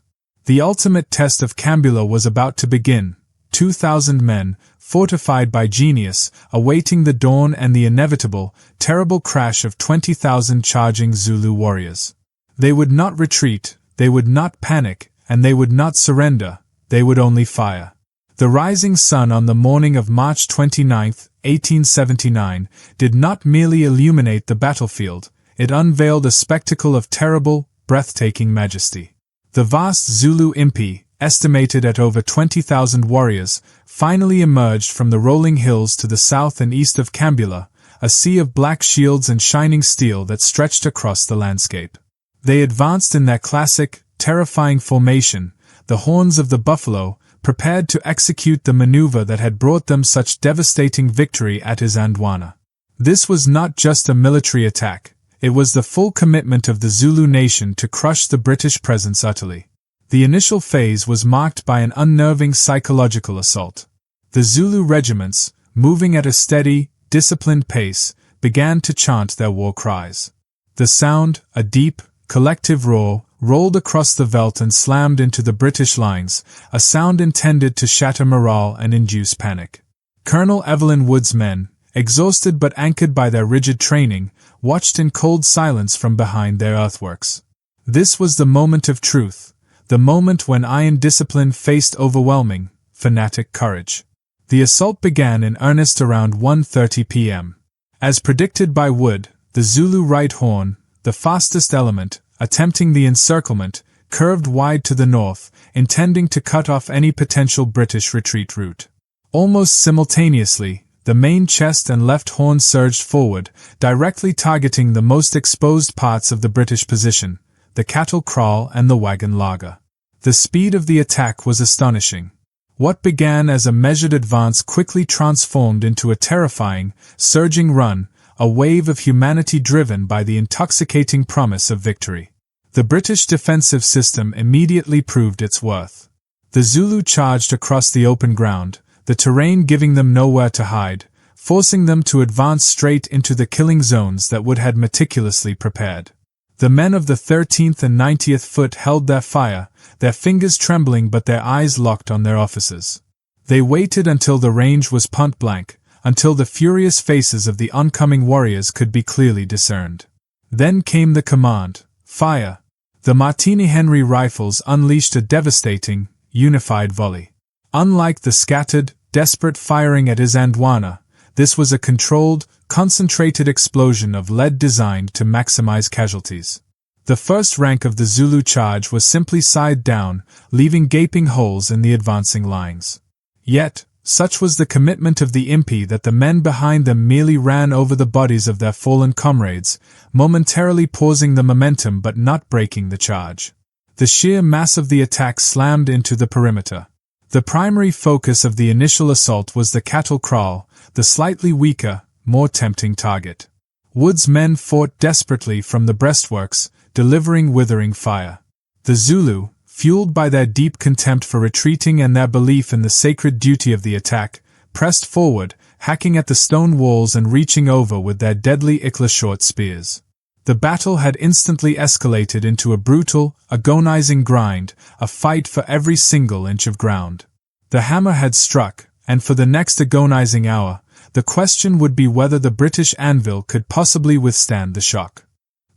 The ultimate test of Khambula was about to begin. 2,000 men, fortified by genius, awaiting the dawn and the inevitable, terrible crash of 20,000 charging Zulu warriors. They would not retreat, they would not panic, and they would not surrender, they would only fire. The rising sun on the morning of March 29, 1879, did not merely illuminate the battlefield, it unveiled a spectacle of terrible, breathtaking majesty. The vast Zulu impi, estimated at over 20,000 warriors, finally emerged from the rolling hills to the south and east of Khambula, a sea of black shields and shining steel that stretched across the landscape. They advanced in their classic, terrifying formation, the horns of the buffalo, prepared to execute the maneuver that had brought them such devastating victory at Isandlwana. This was not just a military attack, it was the full commitment of the Zulu nation to crush the British presence utterly. The initial phase was marked by an unnerving psychological assault. The Zulu regiments, moving at a steady, disciplined pace, began to chant their war cries. The sound, a deep, collective roar, rolled across the veldt and slammed into the British lines, a sound intended to shatter morale and induce panic. Colonel Evelyn Wood's men, exhausted but anchored by their rigid training, watched in cold silence from behind their earthworks. This was the moment of truth, the moment when iron discipline faced overwhelming, fanatic courage. The assault began in earnest around 1:30 p.m. As predicted by Wood, the Zulu right horn, the fastest element, attempting the encirclement, curved wide to the north, intending to cut off any potential British retreat route. Almost simultaneously, the main chest and left horn surged forward, directly targeting the most exposed parts of the British position, the cattle kraal and the wagon laager. The speed of the attack was astonishing. What began as a measured advance quickly transformed into a terrifying, surging run, a wave of humanity driven by the intoxicating promise of victory. The British defensive system immediately proved its worth. The Zulu charged across the open ground, the terrain giving them nowhere to hide, forcing them to advance straight into the killing zones that Wood had meticulously prepared. The men of the 13th and 90th Foot held their fire, their fingers trembling but their eyes locked on their officers. They waited until the range was point blank, until the furious faces of the oncoming warriors could be clearly discerned. Then came the command, fire. The Martini Henry rifles unleashed a devastating, unified volley. Unlike the scattered, desperate firing at Isandlwana, this was a controlled, concentrated explosion of lead designed to maximize casualties. The first rank of the Zulu charge was simply side down, leaving gaping holes in the advancing lines. Yet, such was the commitment of the impi that the men behind them merely ran over the bodies of their fallen comrades, momentarily pausing the momentum but not breaking the charge. The sheer mass of the attack slammed into the perimeter. The primary focus of the initial assault was the cattle kraal, the slightly weaker, more tempting target. Wood's men fought desperately from the breastworks, delivering withering fire. The Zulu, fueled by their deep contempt for retreating and their belief in the sacred duty of the attack, pressed forward, hacking at the stone walls and reaching over with their deadly Ikla short spears. The battle had instantly escalated into a brutal, agonizing grind, a fight for every single inch of ground. The hammer had struck, and for the next agonizing hour, the question would be whether the British anvil could possibly withstand the shock.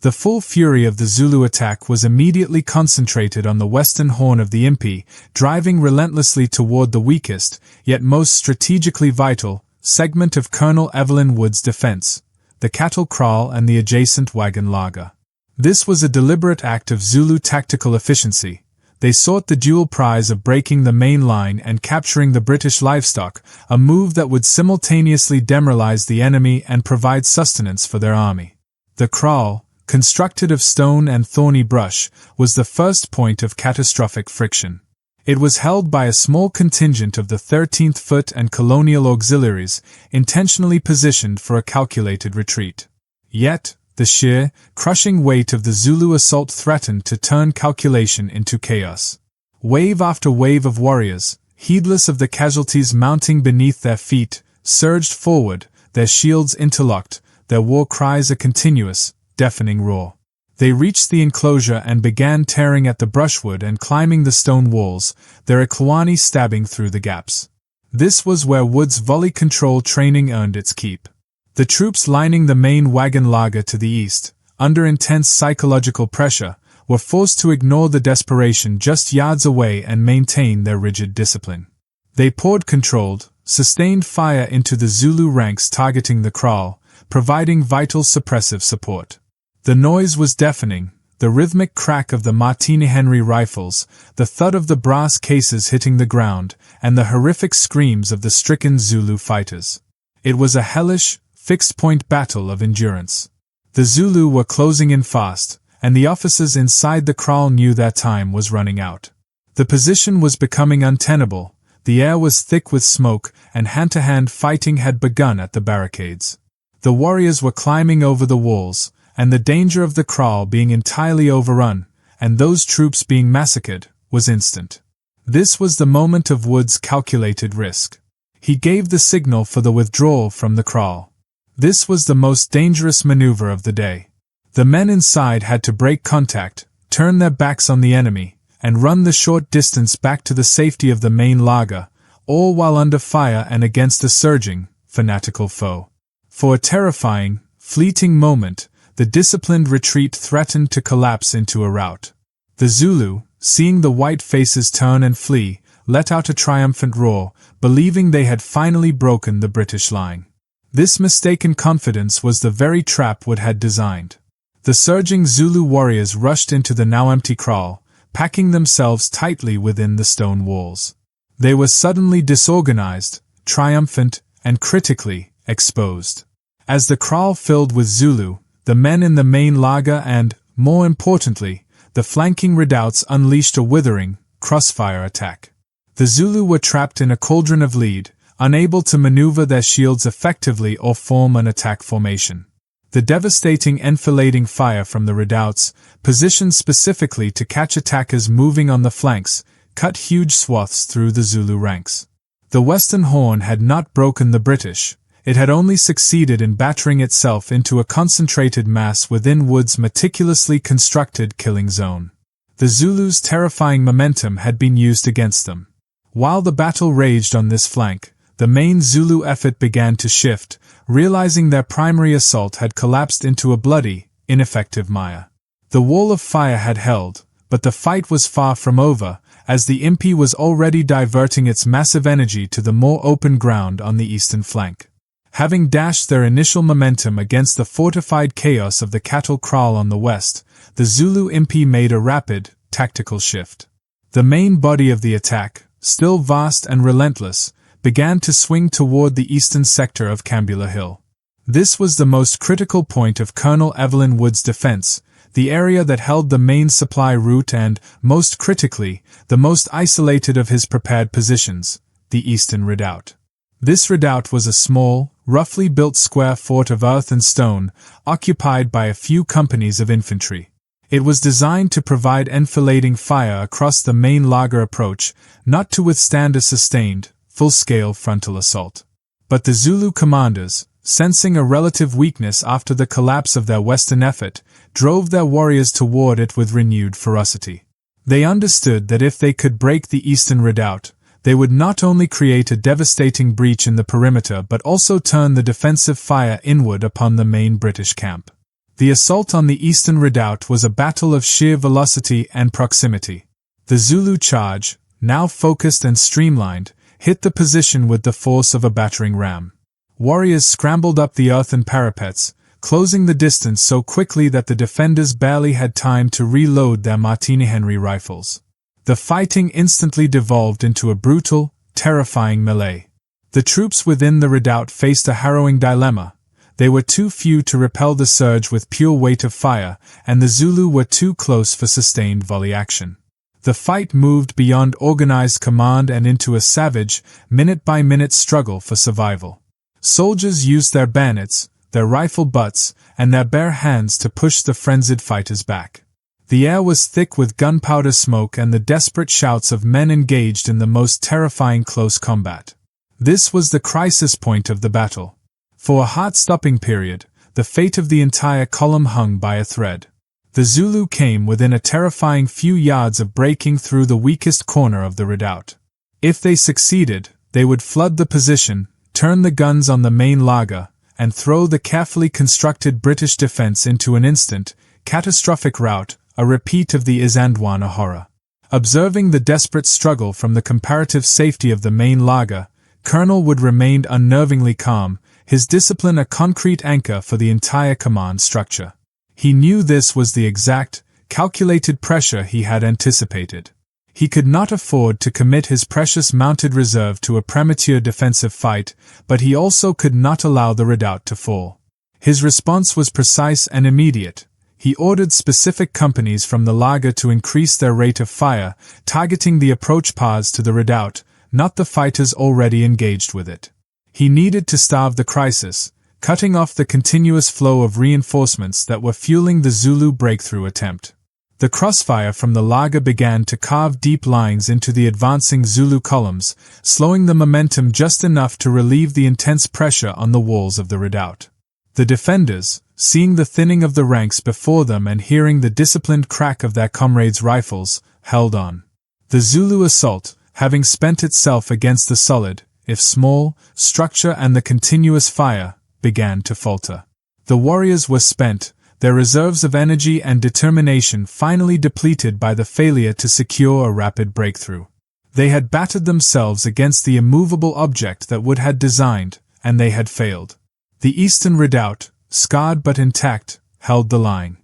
The full fury of the Zulu attack was immediately concentrated on the western horn of the Impi, driving relentlessly toward the weakest, yet most strategically vital, segment of Colonel Evelyn Wood's defense, the cattle kraal and the adjacent wagon laager. This was a deliberate act of Zulu tactical efficiency. They sought the dual prize of breaking the main line and capturing the British livestock, a move that would simultaneously demoralize the enemy and provide sustenance for their army. The kraal, constructed of stone and thorny brush, was the first point of catastrophic friction. It was held by a small contingent of the 13th Foot and colonial auxiliaries, intentionally positioned for a calculated retreat. Yet, the sheer, crushing weight of the Zulu assault threatened to turn calculation into chaos. Wave after wave of warriors, heedless of the casualties mounting beneath their feet, surged forward, their shields interlocked, their war cries a continuous, deafening roar. They reached the enclosure and began tearing at the brushwood and climbing the stone walls, their Ikhwani stabbing through the gaps. This was where Wood's volley control training earned its keep. The troops lining the main wagon laager to the east, under intense psychological pressure, were forced to ignore the desperation just yards away and maintain their rigid discipline. They poured controlled, sustained fire into the Zulu ranks targeting the kraal, providing vital suppressive support. The noise was deafening, the rhythmic crack of the Martini Henry rifles, the thud of the brass cases hitting the ground, and the horrific screams of the stricken Zulu fighters. It was a hellish, fixed-point battle of endurance. The Zulu were closing in fast, and the officers inside the kraal knew their time was running out. The position was becoming untenable, the air was thick with smoke, and hand-to-hand fighting had begun at the barricades. The warriors were climbing over the walls, and the danger of the kraal being entirely overrun, and those troops being massacred, was instant. This was the moment of Wood's calculated risk. He gave the signal for the withdrawal from the kraal. This was the most dangerous maneuver of the day. The men inside had to break contact, turn their backs on the enemy, and run the short distance back to the safety of the main laager, all while under fire and against a surging, fanatical foe. For a terrifying, fleeting moment, the disciplined retreat threatened to collapse into a rout. The Zulu, seeing the white faces turn and flee, let out a triumphant roar, believing they had finally broken the British line. This mistaken confidence was the very trap Wood had designed. The surging Zulu warriors rushed into the now empty kraal, packing themselves tightly within the stone walls. They were suddenly disorganized, triumphant, and critically exposed. As the kraal filled with Zulu, the men in the main laager and, more importantly, the flanking redoubts unleashed a withering, crossfire attack. The Zulu were trapped in a cauldron of lead, unable to maneuver their shields effectively or form an attack formation. The devastating enfilading fire from the redoubts, positioned specifically to catch attackers moving on the flanks, cut huge swaths through the Zulu ranks. The Western Horn had not broken the British. It had only succeeded in battering itself into a concentrated mass within Wood's meticulously constructed killing zone. The Zulus' terrifying momentum had been used against them. While the battle raged on this flank, the main Zulu effort began to shift, realizing their primary assault had collapsed into a bloody, ineffective mire. The wall of fire had held, but the fight was far from over, as the Impi was already diverting its massive energy to the more open ground on the eastern flank. Having dashed their initial momentum against the fortified chaos of the cattle kraal on the west, the Zulu Impi made a rapid, tactical shift. The main body of the attack, still vast and relentless, began to swing toward the eastern sector of Khambula Hill. This was the most critical point of Colonel Evelyn Wood's defense, the area that held the main supply route and, most critically, the most isolated of his prepared positions, the eastern redoubt. This redoubt was a small, roughly built square fort of earth and stone, occupied by a few companies of infantry. It was designed to provide enfilading fire across the main laager approach, not to withstand a sustained, full-scale frontal assault. But the Zulu commanders, sensing a relative weakness after the collapse of their western effort, drove their warriors toward it with renewed ferocity. They understood that if they could break the eastern redoubt, they would not only create a devastating breach in the perimeter but also turn the defensive fire inward upon the main British camp. The assault on the eastern redoubt was a battle of sheer velocity and proximity. The Zulu charge, now focused and streamlined, hit the position with the force of a battering ram. Warriors scrambled up the earthen parapets, closing the distance so quickly that the defenders barely had time to reload their Martini-Henry rifles. The fighting instantly devolved into a brutal, terrifying melee. The troops within the redoubt faced a harrowing dilemma. They were too few to repel the surge with pure weight of fire, and the Zulu were too close for sustained volley action. The fight moved beyond organized command and into a savage, minute-by-minute struggle for survival. Soldiers used their bayonets, their rifle butts, and their bare hands to push the frenzied fighters back. The air was thick with gunpowder smoke and the desperate shouts of men engaged in the most terrifying close combat. This was the crisis point of the battle. For a heart-stopping period, the fate of the entire column hung by a thread. The Zulu came within a terrifying few yards of breaking through the weakest corner of the redoubt. If they succeeded, they would flood the position, turn the guns on the main laager, and throw the carefully constructed British defense into an instant, catastrophic rout, a repeat of the Isandlwana horror. Observing the desperate struggle from the comparative safety of the main laager, Colonel Wood remained unnervingly calm, his discipline a concrete anchor for the entire command structure. He knew this was the exact, calculated pressure he had anticipated. He could not afford to commit his precious mounted reserve to a premature defensive fight, but he also could not allow the redoubt to fall. His response was precise and immediate. He ordered specific companies from the laager to increase their rate of fire, targeting the approach paths to the redoubt, not the fighters already engaged with it. He needed to starve the crisis, cutting off the continuous flow of reinforcements that were fueling the Zulu breakthrough attempt. The crossfire from the laager began to carve deep lines into the advancing Zulu columns, slowing the momentum just enough to relieve the intense pressure on the walls of the redoubt. The defenders, seeing the thinning of the ranks before them and hearing the disciplined crack of their comrades' rifles, held on. The Zulu assault, having spent itself against the solid, if small, structure and the continuous fire, began to falter. The warriors were spent, their reserves of energy and determination finally depleted by the failure to secure a rapid breakthrough. They had battered themselves against the immovable object that Wood had designed, and they had failed. The eastern redoubt, scarred but intact, held the line.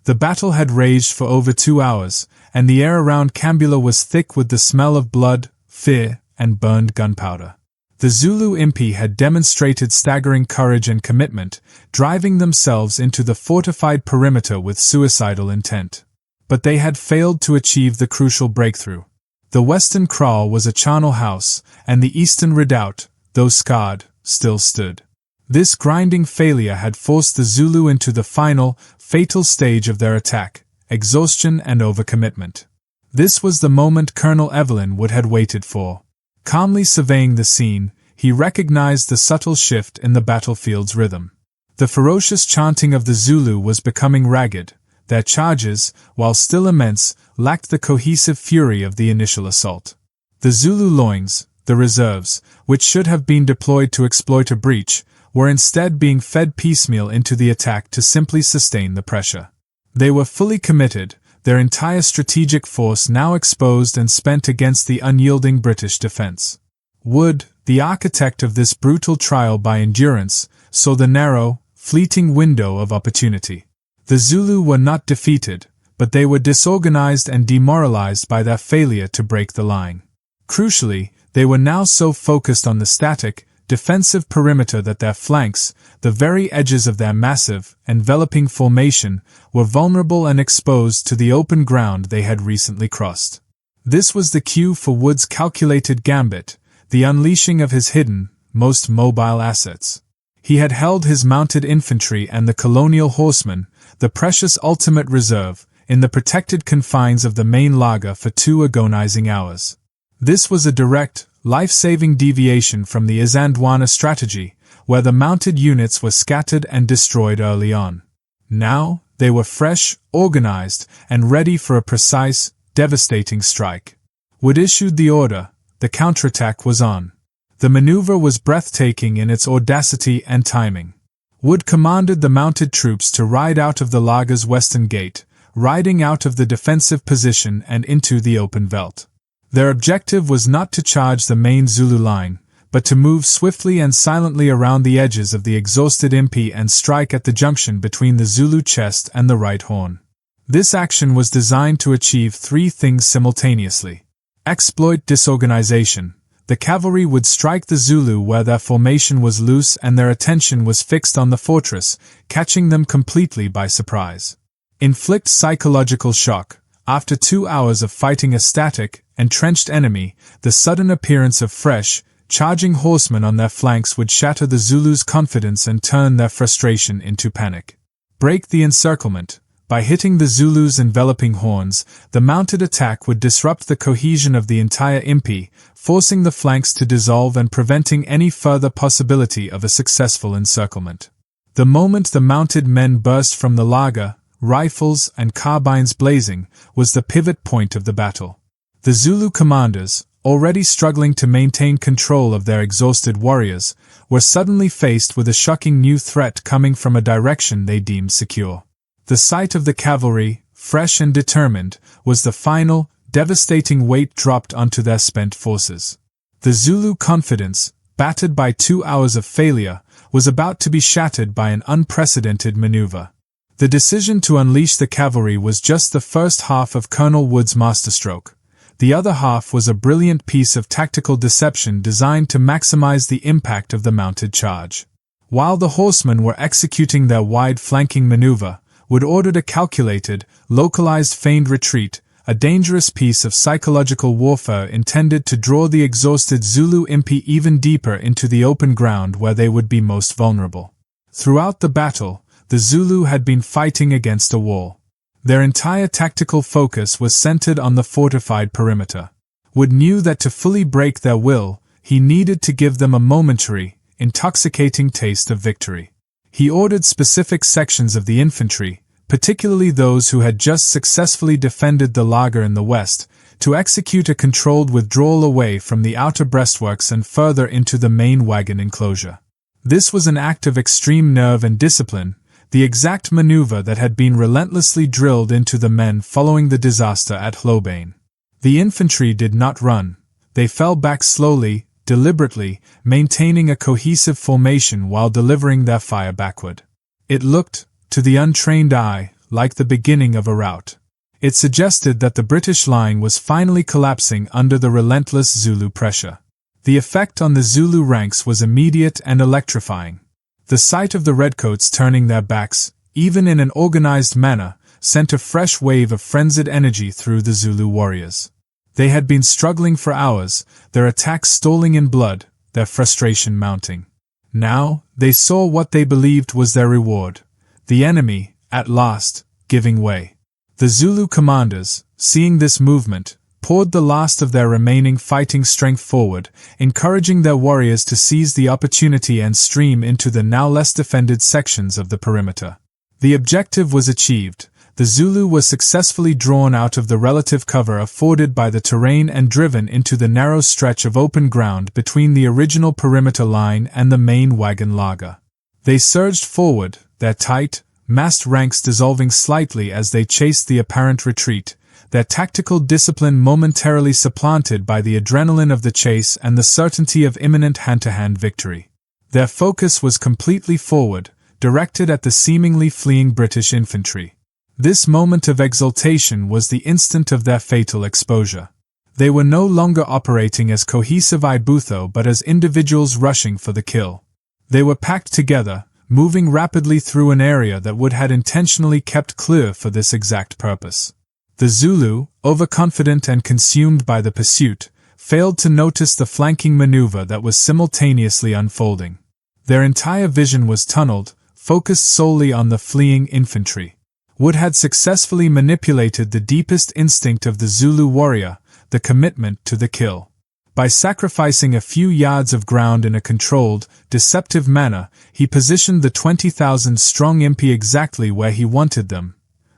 The battle had raged for over 2 hours, and the air around Khambula was thick with the smell of blood, fear, and burned gunpowder. The Zulu impi had demonstrated staggering courage and commitment, driving themselves into the fortified perimeter with suicidal intent. But they had failed to achieve the crucial breakthrough. The western kraal was a charnel house, and the eastern redoubt, though scarred, still stood. This grinding failure had forced the Zulu into the final, fatal stage of their attack, exhaustion and overcommitment. This was the moment Colonel Evelyn Wood had waited for. Calmly surveying the scene, he recognized the subtle shift in the battlefield's rhythm. The ferocious chanting of the Zulu was becoming ragged. Their charges, while still immense, lacked the cohesive fury of the initial assault. The Zulu loins, the reserves, which should have been deployed to exploit a breach, were instead being fed piecemeal into the attack to simply sustain the pressure. They were fully committed, their entire strategic force now exposed and spent against the unyielding British defense. Wood, the architect of this brutal trial by endurance, saw the narrow, fleeting window of opportunity. The Zulu were not defeated, but they were disorganized and demoralized by their failure to break the line. Crucially, they were now so focused on the static, defensive perimeter that their flanks, the very edges of their massive, enveloping formation, were vulnerable and exposed to the open ground they had recently crossed. This was the cue for Wood's calculated gambit, the unleashing of his hidden, most mobile assets. He had held his mounted infantry and the colonial horsemen, the precious ultimate reserve, in the protected confines of the main laager for 2 agonizing hours. This was a direct, life-saving deviation from the Isandlwana strategy, where the mounted units were scattered and destroyed early on. Now, they were fresh, organized, and ready for a precise, devastating strike. Wood issued the order. The counterattack was on. The maneuver was breathtaking in its audacity and timing. Wood commanded the mounted troops to ride out of the laager's western gate, riding out of the defensive position and into the open veldt. Their objective was not to charge the main Zulu line, but to move swiftly and silently around the edges of the exhausted impi and strike at the junction between the Zulu chest and the right horn. This action was designed to achieve three things simultaneously. Exploit disorganization. The cavalry would strike the Zulu where their formation was loose and their attention was fixed on the fortress, catching them completely by surprise. Inflict psychological shock. After 2 hours of fighting a static, entrenched enemy, the sudden appearance of fresh, charging horsemen on their flanks would shatter the Zulus' confidence and turn their frustration into panic. Break the encirclement. By hitting the Zulus' enveloping horns, the mounted attack would disrupt the cohesion of the entire impi, forcing the flanks to dissolve and preventing any further possibility of a successful encirclement. The moment the mounted men burst from the laager, rifles and carbines blazing, was the pivot point of the battle. The Zulu commanders, already struggling to maintain control of their exhausted warriors, were suddenly faced with a shocking new threat coming from a direction they deemed secure. The sight of the cavalry, fresh and determined, was the final, devastating weight dropped onto their spent forces. The Zulu confidence, battered by 2 hours of failure, was about to be shattered by an unprecedented maneuver. The decision to unleash the cavalry was just the first half of Colonel Wood's masterstroke. The other half was a brilliant piece of tactical deception designed to maximize the impact of the mounted charge. While the horsemen were executing their wide flanking maneuver, Wood ordered a calculated, localized feigned retreat, a dangerous piece of psychological warfare intended to draw the exhausted Zulu impi even deeper into the open ground where they would be most vulnerable. Throughout the battle, the Zulu had been fighting against a wall. Their entire tactical focus was centered on the fortified perimeter. Wood knew that to fully break their will, he needed to give them a momentary, intoxicating taste of victory. He ordered specific sections of the infantry, particularly those who had just successfully defended the laager in the west, to execute a controlled withdrawal away from the outer breastworks and further into the main wagon enclosure. This was an act of extreme nerve and discipline, the exact maneuver that had been relentlessly drilled into the men following the disaster at Khambula. The infantry did not run. They fell back slowly, deliberately, maintaining a cohesive formation while delivering their fire backward. It looked, to the untrained eye, like the beginning of a rout. It suggested that the British line was finally collapsing under the relentless Zulu pressure. The effect on the Zulu ranks was immediate and electrifying. The sight of the redcoats turning their backs, even in an organized manner, sent a fresh wave of frenzied energy through the Zulu warriors. They had been struggling for hours, their attacks stalling in blood, their frustration mounting. Now, they saw what they believed was their reward. The enemy, at last, giving way. The Zulu commanders, seeing this movement, poured the last of their remaining fighting strength forward, encouraging their warriors to seize the opportunity and stream into the now less defended sections of the perimeter. The objective was achieved. The Zulu was successfully drawn out of the relative cover afforded by the terrain and driven into the narrow stretch of open ground between the original perimeter line and the main wagon laager. They surged forward, their tight, massed ranks dissolving slightly as they chased the apparent retreat, their tactical discipline momentarily supplanted by the adrenaline of the chase and the certainty of imminent hand-to-hand victory. Their focus was completely forward, directed at the seemingly fleeing British infantry. This moment of exultation was the instant of their fatal exposure. They were no longer operating as cohesive Ibutho but as individuals rushing for the kill. They were packed together, moving rapidly through an area that Wood had intentionally kept clear for this exact purpose. The Zulu, overconfident and consumed by the pursuit, failed to notice the flanking maneuver that was simultaneously unfolding. Their entire vision was tunneled, focused solely on the fleeing infantry. Wood had successfully manipulated the deepest instinct of the Zulu warrior, the commitment to the kill. By sacrificing a few yards of ground in a controlled, deceptive manner, he positioned the 20,000-strong impi exactly where he wanted them,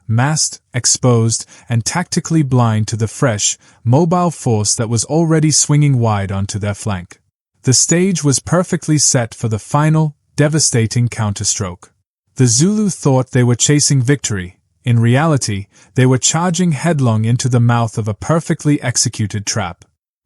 massed, exposed, and tactically blind to the fresh, mobile force that was already swinging wide onto their flank. The stage was perfectly set for the final, devastating counterstroke. The Zulu thought they were chasing victory. In reality, they were charging headlong into the mouth of a perfectly executed trap.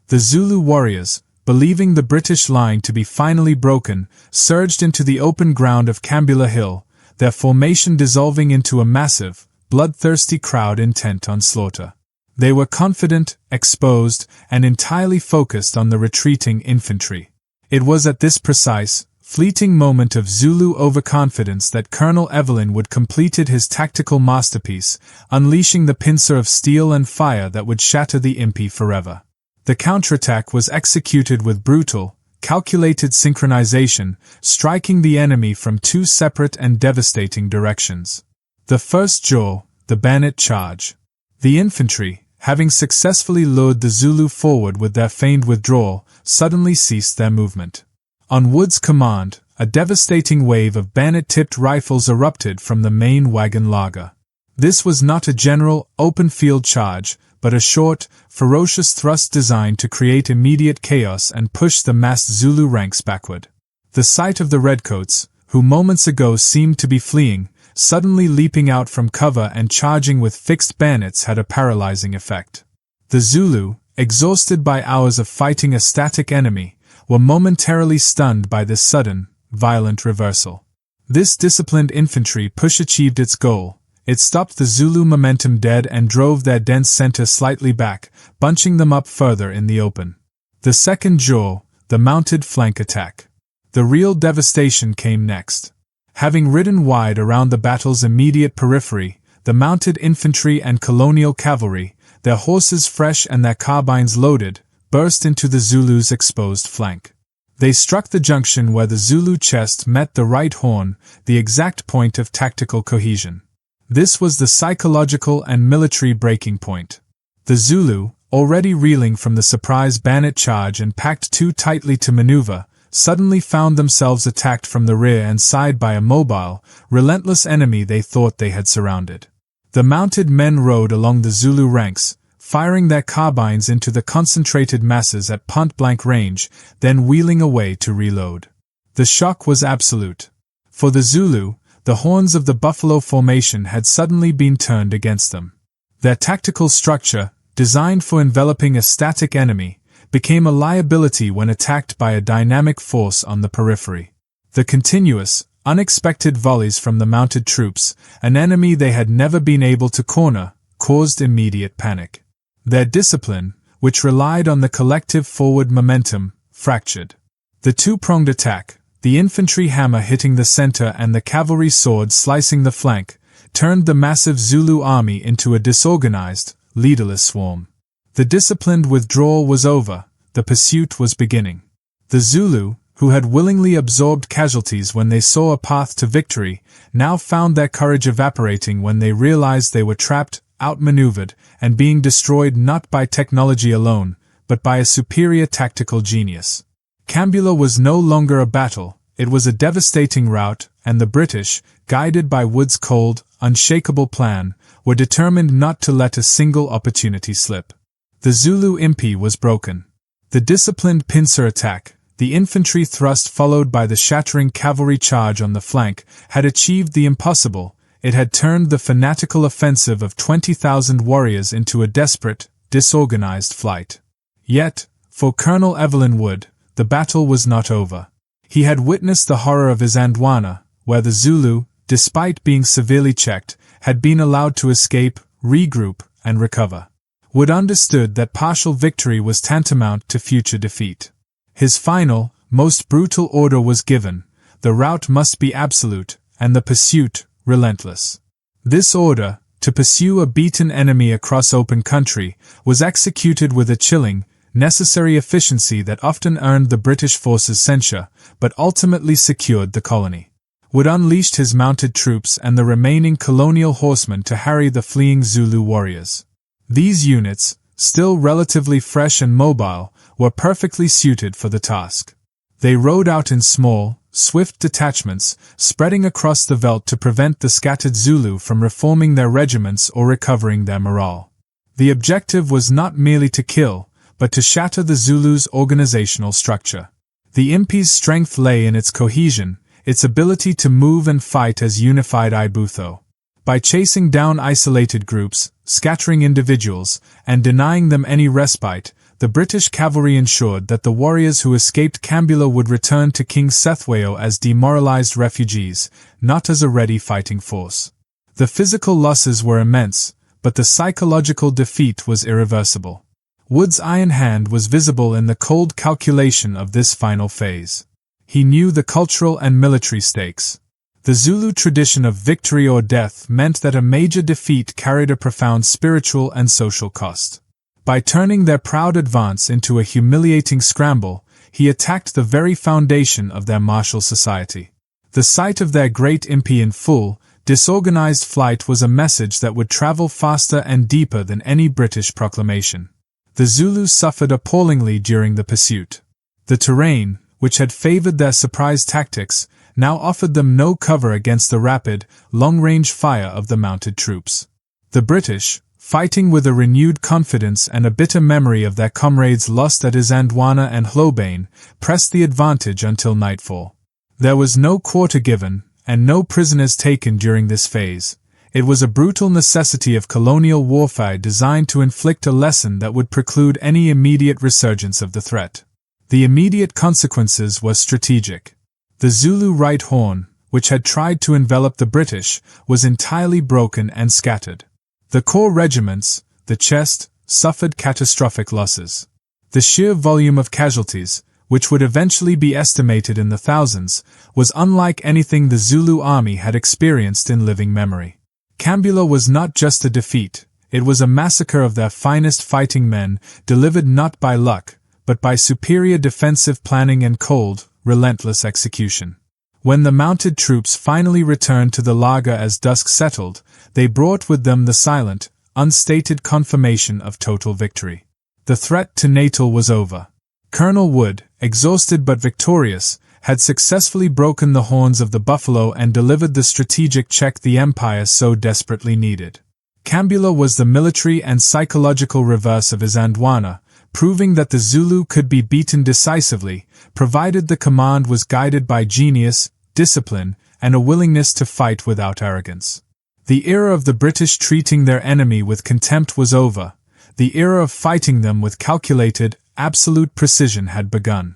The Zulu warriors, believing the British line to be finally broken, surged into the open ground of Khambula Hill, their formation dissolving into a massive, bloodthirsty crowd intent on slaughter. They were confident, exposed, and entirely focused on the retreating infantry. It was at this precise, fleeting moment of Zulu overconfidence that Colonel Evelyn Wood completed his tactical masterpiece, unleashing the pincer of steel and fire that would shatter the impi forever. The counterattack was executed with brutal, calculated synchronization, striking the enemy from two separate and devastating directions. The first jaw, the bayonet charge. The infantry, having successfully lured the Zulu forward with their feigned withdrawal, suddenly ceased their movement. On Wood's command, a devastating wave of bayonet-tipped rifles erupted from the main wagon laager. This was not a general, open-field charge, but a short, ferocious thrust designed to create immediate chaos and push the massed Zulu ranks backward. The sight of the redcoats, who moments ago seemed to be fleeing, suddenly leaping out from cover and charging with fixed bayonets had a paralyzing effect. The Zulu, exhausted by hours of fighting a static enemy, were momentarily stunned by this sudden, violent reversal. This disciplined infantry push achieved its goal. It stopped the Zulu momentum dead and drove their dense center slightly back, bunching them up further in the open. The second jaw, the mounted flank attack. The real devastation came next. Having ridden wide around the battle's immediate periphery, the mounted infantry and colonial cavalry, their horses fresh and their carbines loaded, burst into the Zulu's exposed flank. They struck the junction where the Zulu chest met the right horn, the exact point of tactical cohesion. This was the psychological and military breaking point. The Zulu, already reeling from the surprise bayonet charge and packed too tightly to maneuver, suddenly found themselves attacked from the rear and side by a mobile, relentless enemy they thought they had surrounded. The mounted men rode along the Zulu ranks, firing their carbines into the concentrated masses at point-blank range, then wheeling away to reload. The shock was absolute. For the Zulu, the horns of the buffalo formation had suddenly been turned against them. Their tactical structure, designed for enveloping a static enemy, became a liability when attacked by a dynamic force on the periphery. The continuous, unexpected volleys from the mounted troops, an enemy they had never been able to corner, caused immediate panic. Their discipline, which relied on the collective forward momentum, fractured. The two-pronged attack, the infantry hammer hitting the center and the cavalry sword slicing the flank, turned the massive Zulu army into a disorganized, leaderless swarm. The disciplined withdrawal was over, the pursuit was beginning. The Zulu, who had willingly absorbed casualties when they saw a path to victory, now found their courage evaporating when they realized they were trapped, outmaneuvered, and being destroyed not by technology alone, but by a superior tactical genius. Khambula was no longer a battle, it was a devastating rout, and the British, guided by Wood's cold, unshakable plan, were determined not to let a single opportunity slip. The Zulu impi was broken. The disciplined pincer attack, the infantry thrust followed by the shattering cavalry charge on the flank, had achieved the impossible. It had turned the fanatical offensive of 20,000 warriors into a desperate, disorganized flight. Yet, for Colonel Evelyn Wood, the battle was not over. He had witnessed the horror of Isandlwana, where the Zulu, despite being severely checked, had been allowed to escape, regroup, and recover. Wood understood that partial victory was tantamount to future defeat. His final, most brutal order was given: the rout must be absolute, and the pursuit, relentless. This order, to pursue a beaten enemy across open country, was executed with a chilling, necessary efficiency that often earned the British forces censure, but ultimately secured the colony. Wood unleashed his mounted troops and the remaining colonial horsemen to harry the fleeing Zulu warriors. These units, still relatively fresh and mobile, were perfectly suited for the task. They rode out in small, swift detachments, spreading across the veldt to prevent the scattered Zulu from reforming their regiments or recovering their morale. The objective was not merely to kill, but to shatter the Zulu's organizational structure. The Impi's strength lay in its cohesion, its ability to move and fight as unified Ibutho. By chasing down isolated groups, scattering individuals, and denying them any respite, the British cavalry ensured that the warriors who escaped Khambula would return to King Cethwayo as demoralized refugees, not as a ready fighting force. The physical losses were immense, but the psychological defeat was irreversible. Wood's iron hand was visible in the cold calculation of this final phase. He knew the cultural and military stakes. The Zulu tradition of victory or death meant that a major defeat carried a profound spiritual and social cost. By turning their proud advance into a humiliating scramble, he attacked the very foundation of their martial society. The sight of their great impi in full, disorganized flight was a message that would travel faster and deeper than any British proclamation. The Zulus suffered appallingly during the pursuit. The terrain, which had favored their surprise tactics, now offered them no cover against the rapid, long-range fire of the mounted troops. The British, fighting with a renewed confidence and a bitter memory of their comrades lost at Isandlwana and Hlobane, pressed the advantage until nightfall. There was no quarter given, and no prisoners taken during this phase. It was a brutal necessity of colonial warfare designed to inflict a lesson that would preclude any immediate resurgence of the threat. The immediate consequences were strategic. The Zulu right horn, which had tried to envelop the British, was entirely broken and scattered. The core regiments, the chest, suffered catastrophic losses. The sheer volume of casualties, which would eventually be estimated in the thousands, was unlike anything the Zulu army had experienced in living memory. Khambula was not just a defeat, it was a massacre of their finest fighting men, delivered not by luck, but by superior defensive planning and cold, relentless execution. When the mounted troops finally returned to the laager as dusk settled, they brought with them the silent, unstated confirmation of total victory. The threat to Natal was over. Colonel Wood, exhausted but victorious, had successfully broken the horns of the buffalo and delivered the strategic check the Empire so desperately needed. Khambula was the military and psychological reverse of Isandlwana, proving that the Zulu could be beaten decisively, provided the command was guided by genius, discipline, and a willingness to fight without arrogance. The era of the British treating their enemy with contempt was over. The era of fighting them with calculated, absolute precision had begun.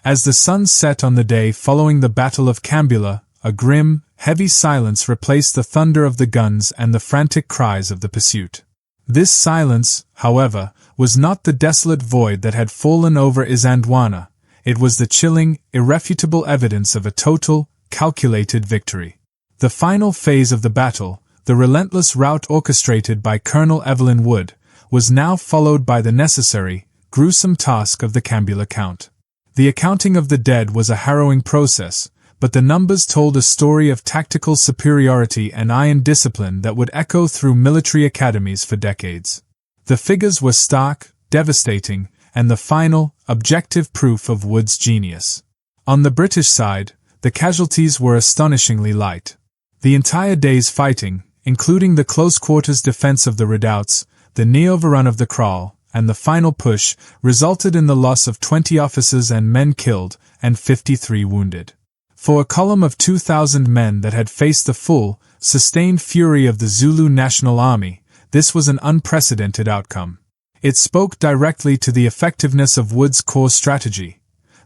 As the sun set on the day following the Battle of Khambula, a grim, heavy silence replaced the thunder of the guns and the frantic cries of the pursuit. This silence, however, was not the desolate void that had fallen over Isandlwana. It was the chilling, irrefutable evidence of a total, calculated victory. The final phase of the battle, the relentless rout orchestrated by Colonel Evelyn Wood, was now followed by the necessary, gruesome task of the Khambula count. The accounting of the dead was a harrowing process, but the numbers told a story of tactical superiority and iron discipline that would echo through military academies for decades. The figures were stark, devastating, and the final, objective proof of Wood's genius. On the British side, the casualties were astonishingly light. The entire day's fighting, including the close-quarters defense of the redoubts, the near-overrun of the kraal, and the final push, resulted in the loss of 20 officers and men killed, and 53 wounded. For a column of 2,000 men that had faced the full, sustained fury of the Zulu National Army, this was an unprecedented outcome. It spoke directly to the effectiveness of Wood's core strategy.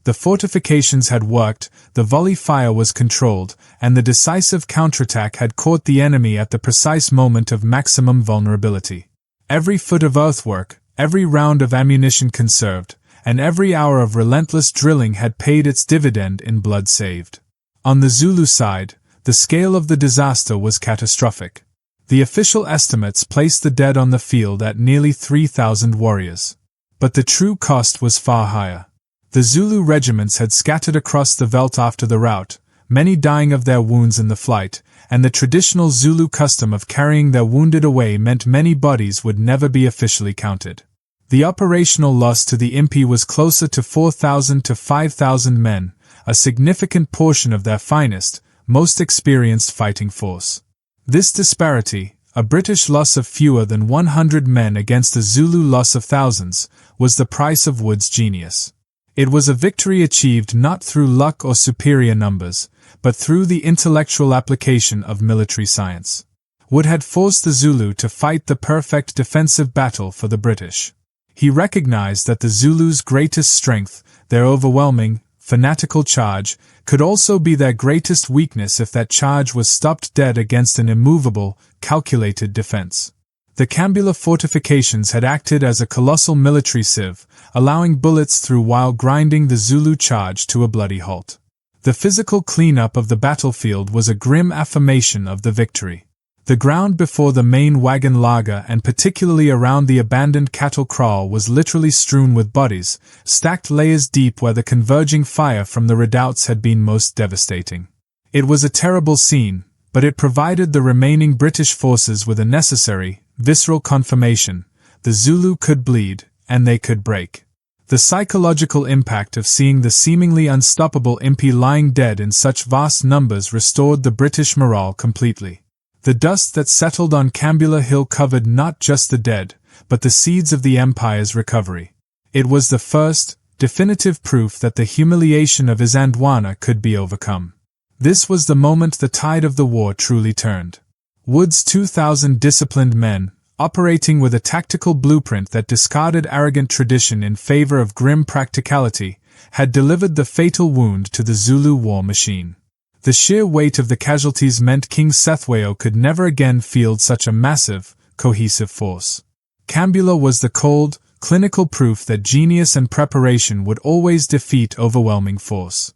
The fortifications had worked, the volley fire was controlled, and the decisive counterattack had caught the enemy at the precise moment of maximum vulnerability. Every foot of earthwork, every round of ammunition conserved, and every hour of relentless drilling had paid its dividend in blood saved. On the Zulu side, the scale of the disaster was catastrophic. The official estimates placed the dead on the field at nearly 3,000 warriors. But the true cost was far higher. The Zulu regiments had scattered across the veldt after the rout, many dying of their wounds in the flight, and the traditional Zulu custom of carrying their wounded away meant many bodies would never be officially counted. The operational loss to the Impi was closer to 4,000 to 5,000 men, a significant portion of their finest, most experienced fighting force. This disparity, a British loss of fewer than 100 men against a Zulu loss of thousands, was the price of Wood's genius. It was a victory achieved not through luck or superior numbers, but through the intellectual application of military science. Wood had forced the Zulu to fight the perfect defensive battle for the British. He recognized that the Zulus' greatest strength, their overwhelming, fanatical charge, could also be their greatest weakness if that charge was stopped dead against an immovable, calculated defense. The Khambula fortifications had acted as a colossal military sieve, allowing bullets through while grinding the Zulu charge to a bloody halt. The physical cleanup of the battlefield was a grim affirmation of the victory. The ground before the main wagon laager and particularly around the abandoned cattle kraal was literally strewn with bodies, stacked layers deep where the converging fire from the redoubts had been most devastating. It was a terrible scene, but it provided the remaining British forces with a necessary, visceral confirmation: the Zulu could bleed, and they could break. The psychological impact of seeing the seemingly unstoppable Impi lying dead in such vast numbers restored the British morale completely. The dust that settled on Khambula Hill covered not just the dead, but the seeds of the Empire's recovery. It was the first, definitive proof that the humiliation of Isandlwana could be overcome. This was the moment the tide of the war truly turned. Wood's 2,000 disciplined men, operating with a tactical blueprint that discarded arrogant tradition in favor of grim practicality, had delivered the fatal wound to the Zulu war machine. The sheer weight of the casualties meant King Sethweo could never again field such a massive, cohesive force. Khambula was the cold, clinical proof that genius and preparation would always defeat overwhelming force.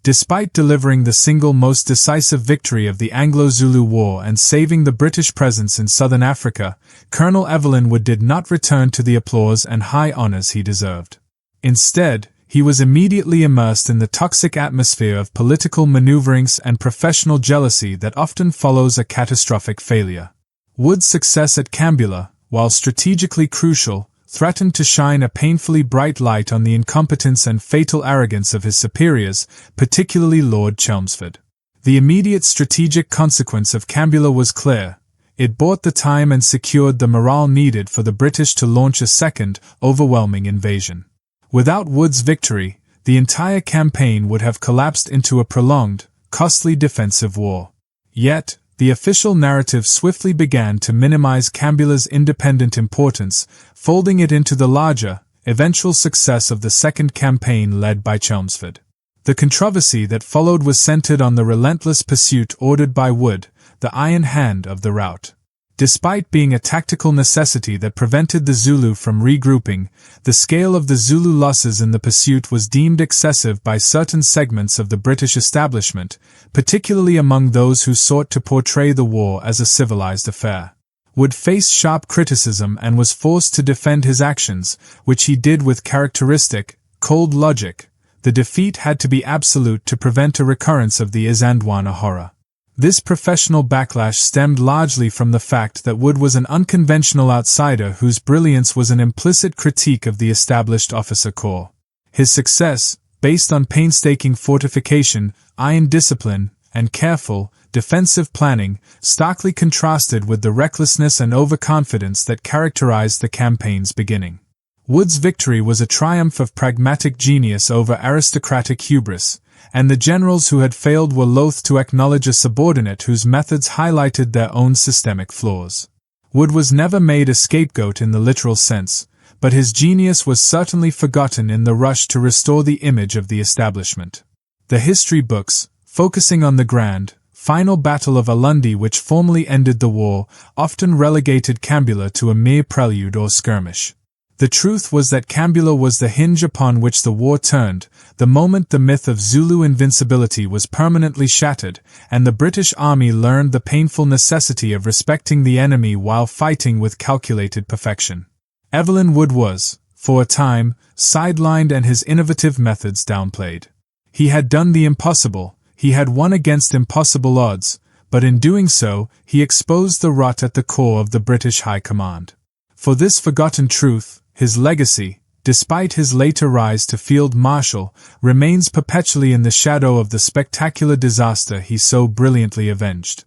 Despite delivering the single most decisive victory of the Anglo-Zulu War and saving the British presence in southern Africa, Colonel Evelyn Wood did not return to the applause and high honors he deserved. Instead, he was immediately immersed in the toxic atmosphere of political maneuverings and professional jealousy that often follows a catastrophic failure. Wood's success at Khambula, while strategically crucial, threatened to shine a painfully bright light on the incompetence and fatal arrogance of his superiors, particularly Lord Chelmsford. The immediate strategic consequence of Khambula was clear. It bought the time and secured the morale needed for the British to launch a second, overwhelming invasion. Without Wood's victory, the entire campaign would have collapsed into a prolonged, costly defensive war. Yet, the official narrative swiftly began to minimize Khambula's independent importance, folding it into the larger, eventual success of the second campaign led by Chelmsford. The controversy that followed was centered on the relentless pursuit ordered by Wood, the iron hand of the rout. Despite being a tactical necessity that prevented the Zulu from regrouping, the scale of the Zulu losses in the pursuit was deemed excessive by certain segments of the British establishment, particularly among those who sought to portray the war as a civilized affair. Wood faced sharp criticism and was forced to defend his actions, which he did with characteristic, cold logic. The defeat had to be absolute to prevent a recurrence of the Isandlwana horror. This professional backlash stemmed largely from the fact that Wood was an unconventional outsider whose brilliance was an implicit critique of the established officer corps. His success, based on painstaking fortification, iron discipline, and careful, defensive planning, starkly contrasted with the recklessness and overconfidence that characterized the campaign's beginning. Wood's victory was a triumph of pragmatic genius over aristocratic hubris, and the generals who had failed were loath to acknowledge a subordinate whose methods highlighted their own systemic flaws. Wood was never made a scapegoat in the literal sense, but his genius was certainly forgotten in the rush to restore the image of the establishment. The history books, focusing on the grand, final Battle of Ulundi which formally ended the war, often relegated Khambula to a mere prelude or skirmish. The truth was that Khambula was the hinge upon which the war turned, the moment the myth of Zulu invincibility was permanently shattered, and the British Army learned the painful necessity of respecting the enemy while fighting with calculated perfection. Evelyn Wood was, for a time, sidelined and his innovative methods downplayed. He had done the impossible, he had won against impossible odds, but in doing so, he exposed the rot at the core of the British High Command. For this forgotten truth, his legacy, despite his later rise to Field Marshal, remains perpetually in the shadow of the spectacular disaster he so brilliantly avenged.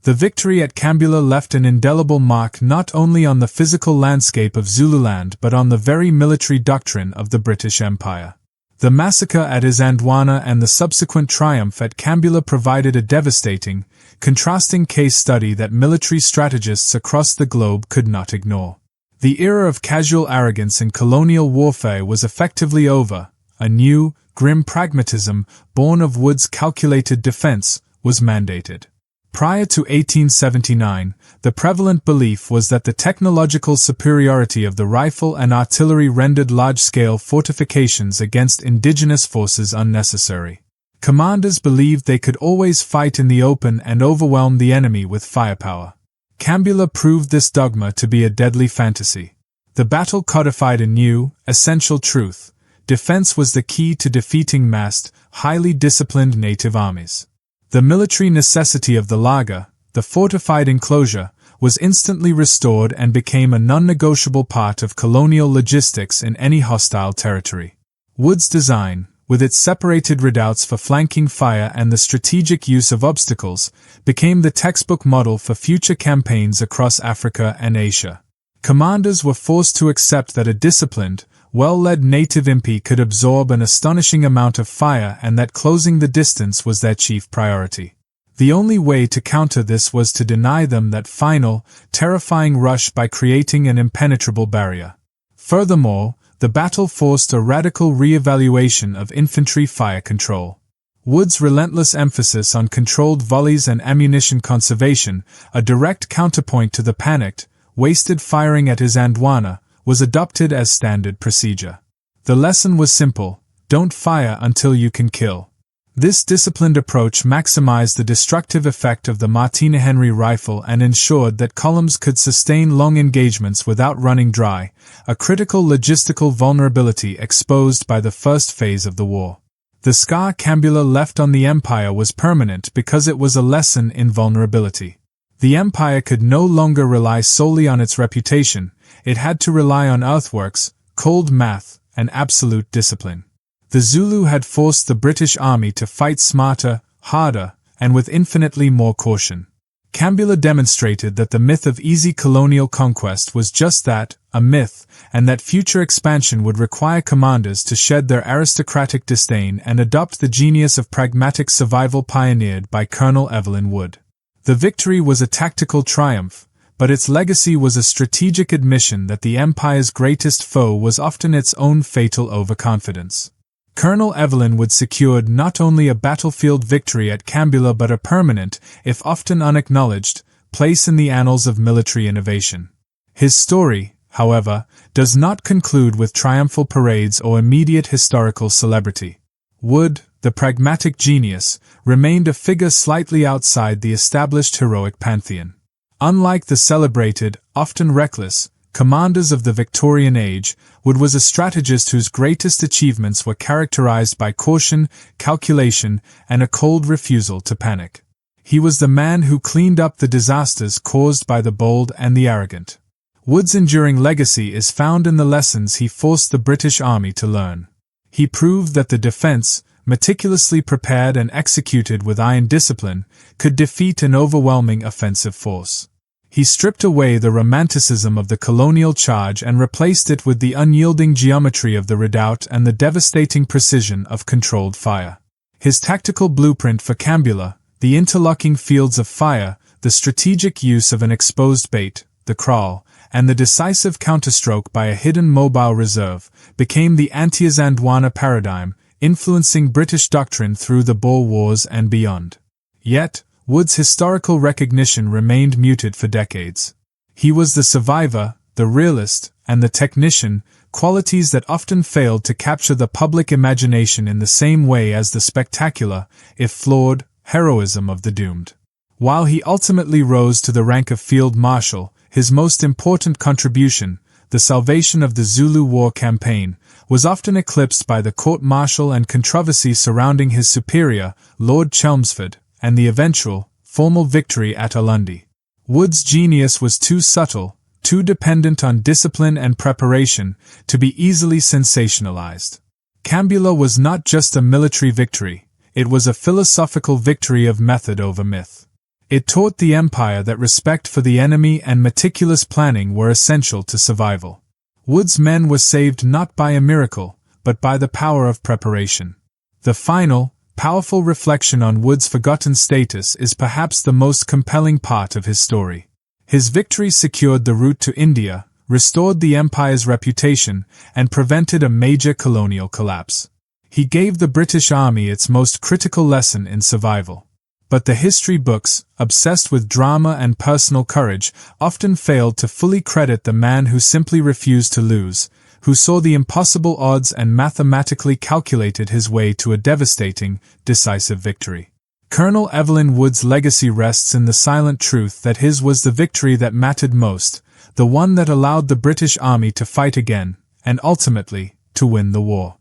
The victory at Khambula left an indelible mark not only on the physical landscape of Zululand but on the very military doctrine of the British Empire. The massacre at Isandlwana and the subsequent triumph at Khambula provided a devastating, contrasting case study that military strategists across the globe could not ignore. The era of casual arrogance in colonial warfare was effectively over. A new, grim pragmatism, born of Wood's calculated defense, was mandated. Prior to 1879, the prevalent belief was that the technological superiority of the rifle and artillery rendered large-scale fortifications against indigenous forces unnecessary. Commanders believed they could always fight in the open and overwhelm the enemy with firepower. Khambula proved this dogma to be a deadly fantasy. The battle codified a new, essential truth: defense was the key to defeating massed, highly disciplined native armies. The military necessity of the laager, the fortified enclosure, was instantly restored and became a non-negotiable part of colonial logistics in any hostile territory. Wood's design, with its separated redoubts for flanking fire and the strategic use of obstacles, became the textbook model for future campaigns across Africa and Asia. Commanders were forced to accept that a disciplined, well-led native impi could absorb an astonishing amount of fire and that closing the distance was their chief priority. The only way to counter this was to deny them that final, terrifying rush by creating an impenetrable barrier. Furthermore, the battle forced a radical re-evaluation of infantry fire control. Wood's relentless emphasis on controlled volleys and ammunition conservation, a direct counterpoint to the panicked, wasted firing at Isandlwana, was adopted as standard procedure. The lesson was simple: don't fire until you can kill. This disciplined approach maximized the destructive effect of the Martini-Henry rifle and ensured that columns could sustain long engagements without running dry, a critical logistical vulnerability exposed by the first phase of the war. The scar Khambula left on the Empire was permanent because it was a lesson in vulnerability. The Empire could no longer rely solely on its reputation; it had to rely on earthworks, cold math, and absolute discipline. The Zulu had forced the British Army to fight smarter, harder, and with infinitely more caution. Khambula demonstrated that the myth of easy colonial conquest was just that, a myth, and that future expansion would require commanders to shed their aristocratic disdain and adopt the genius of pragmatic survival pioneered by Colonel Evelyn Wood. The victory was a tactical triumph, but its legacy was a strategic admission that the Empire's greatest foe was often its own fatal overconfidence. Colonel Evelyn Wood secured not only a battlefield victory at Khambula but a permanent, if often unacknowledged, place in the annals of military innovation. His story, however, does not conclude with triumphal parades or immediate historical celebrity. Wood, the pragmatic genius, remained a figure slightly outside the established heroic pantheon. Unlike the celebrated, often reckless, commanders of the Victorian age, Wood was a strategist whose greatest achievements were characterized by caution, calculation, and a cold refusal to panic. He was the man who cleaned up the disasters caused by the bold and the arrogant. Wood's enduring legacy is found in the lessons he forced the British Army to learn. He proved that the defense, meticulously prepared and executed with iron discipline, could defeat an overwhelming offensive force. He stripped away the romanticism of the colonial charge and replaced it with the unyielding geometry of the redoubt and the devastating precision of controlled fire. His tactical blueprint for Khambula, the interlocking fields of fire, the strategic use of an exposed bait, the kraal, and the decisive counterstroke by a hidden mobile reserve, became the anti-Isandlwana paradigm, influencing British doctrine through the Boer Wars and beyond. Yet, Wood's historical recognition remained muted for decades. He was the survivor, the realist, and the technician, qualities that often failed to capture the public imagination in the same way as the spectacular, if flawed, heroism of the doomed. While he ultimately rose to the rank of Field Marshal, his most important contribution, the salvation of the Zulu War campaign, was often eclipsed by the court-martial and controversy surrounding his superior, Lord Chelmsford, and the eventual, formal victory at Ulundi. Wood's genius was too subtle, too dependent on discipline and preparation, to be easily sensationalized. Khambula was not just a military victory, it was a philosophical victory of method over myth. It taught the empire that respect for the enemy and meticulous planning were essential to survival. Wood's men were saved not by a miracle, but by the power of preparation. The final, powerful reflection on Wood's forgotten status is perhaps the most compelling part of his story. His victory secured the route to India, restored the empire's reputation, and prevented a major colonial collapse. He gave the British Army its most critical lesson in survival. But the history books, obsessed with drama and personal courage, often failed to fully credit the man who simply refused to lose, who saw the impossible odds and mathematically calculated his way to a devastating, decisive victory. Colonel Evelyn Wood's legacy rests in the silent truth that his was the victory that mattered most, the one that allowed the British Army to fight again, and ultimately, to win the war.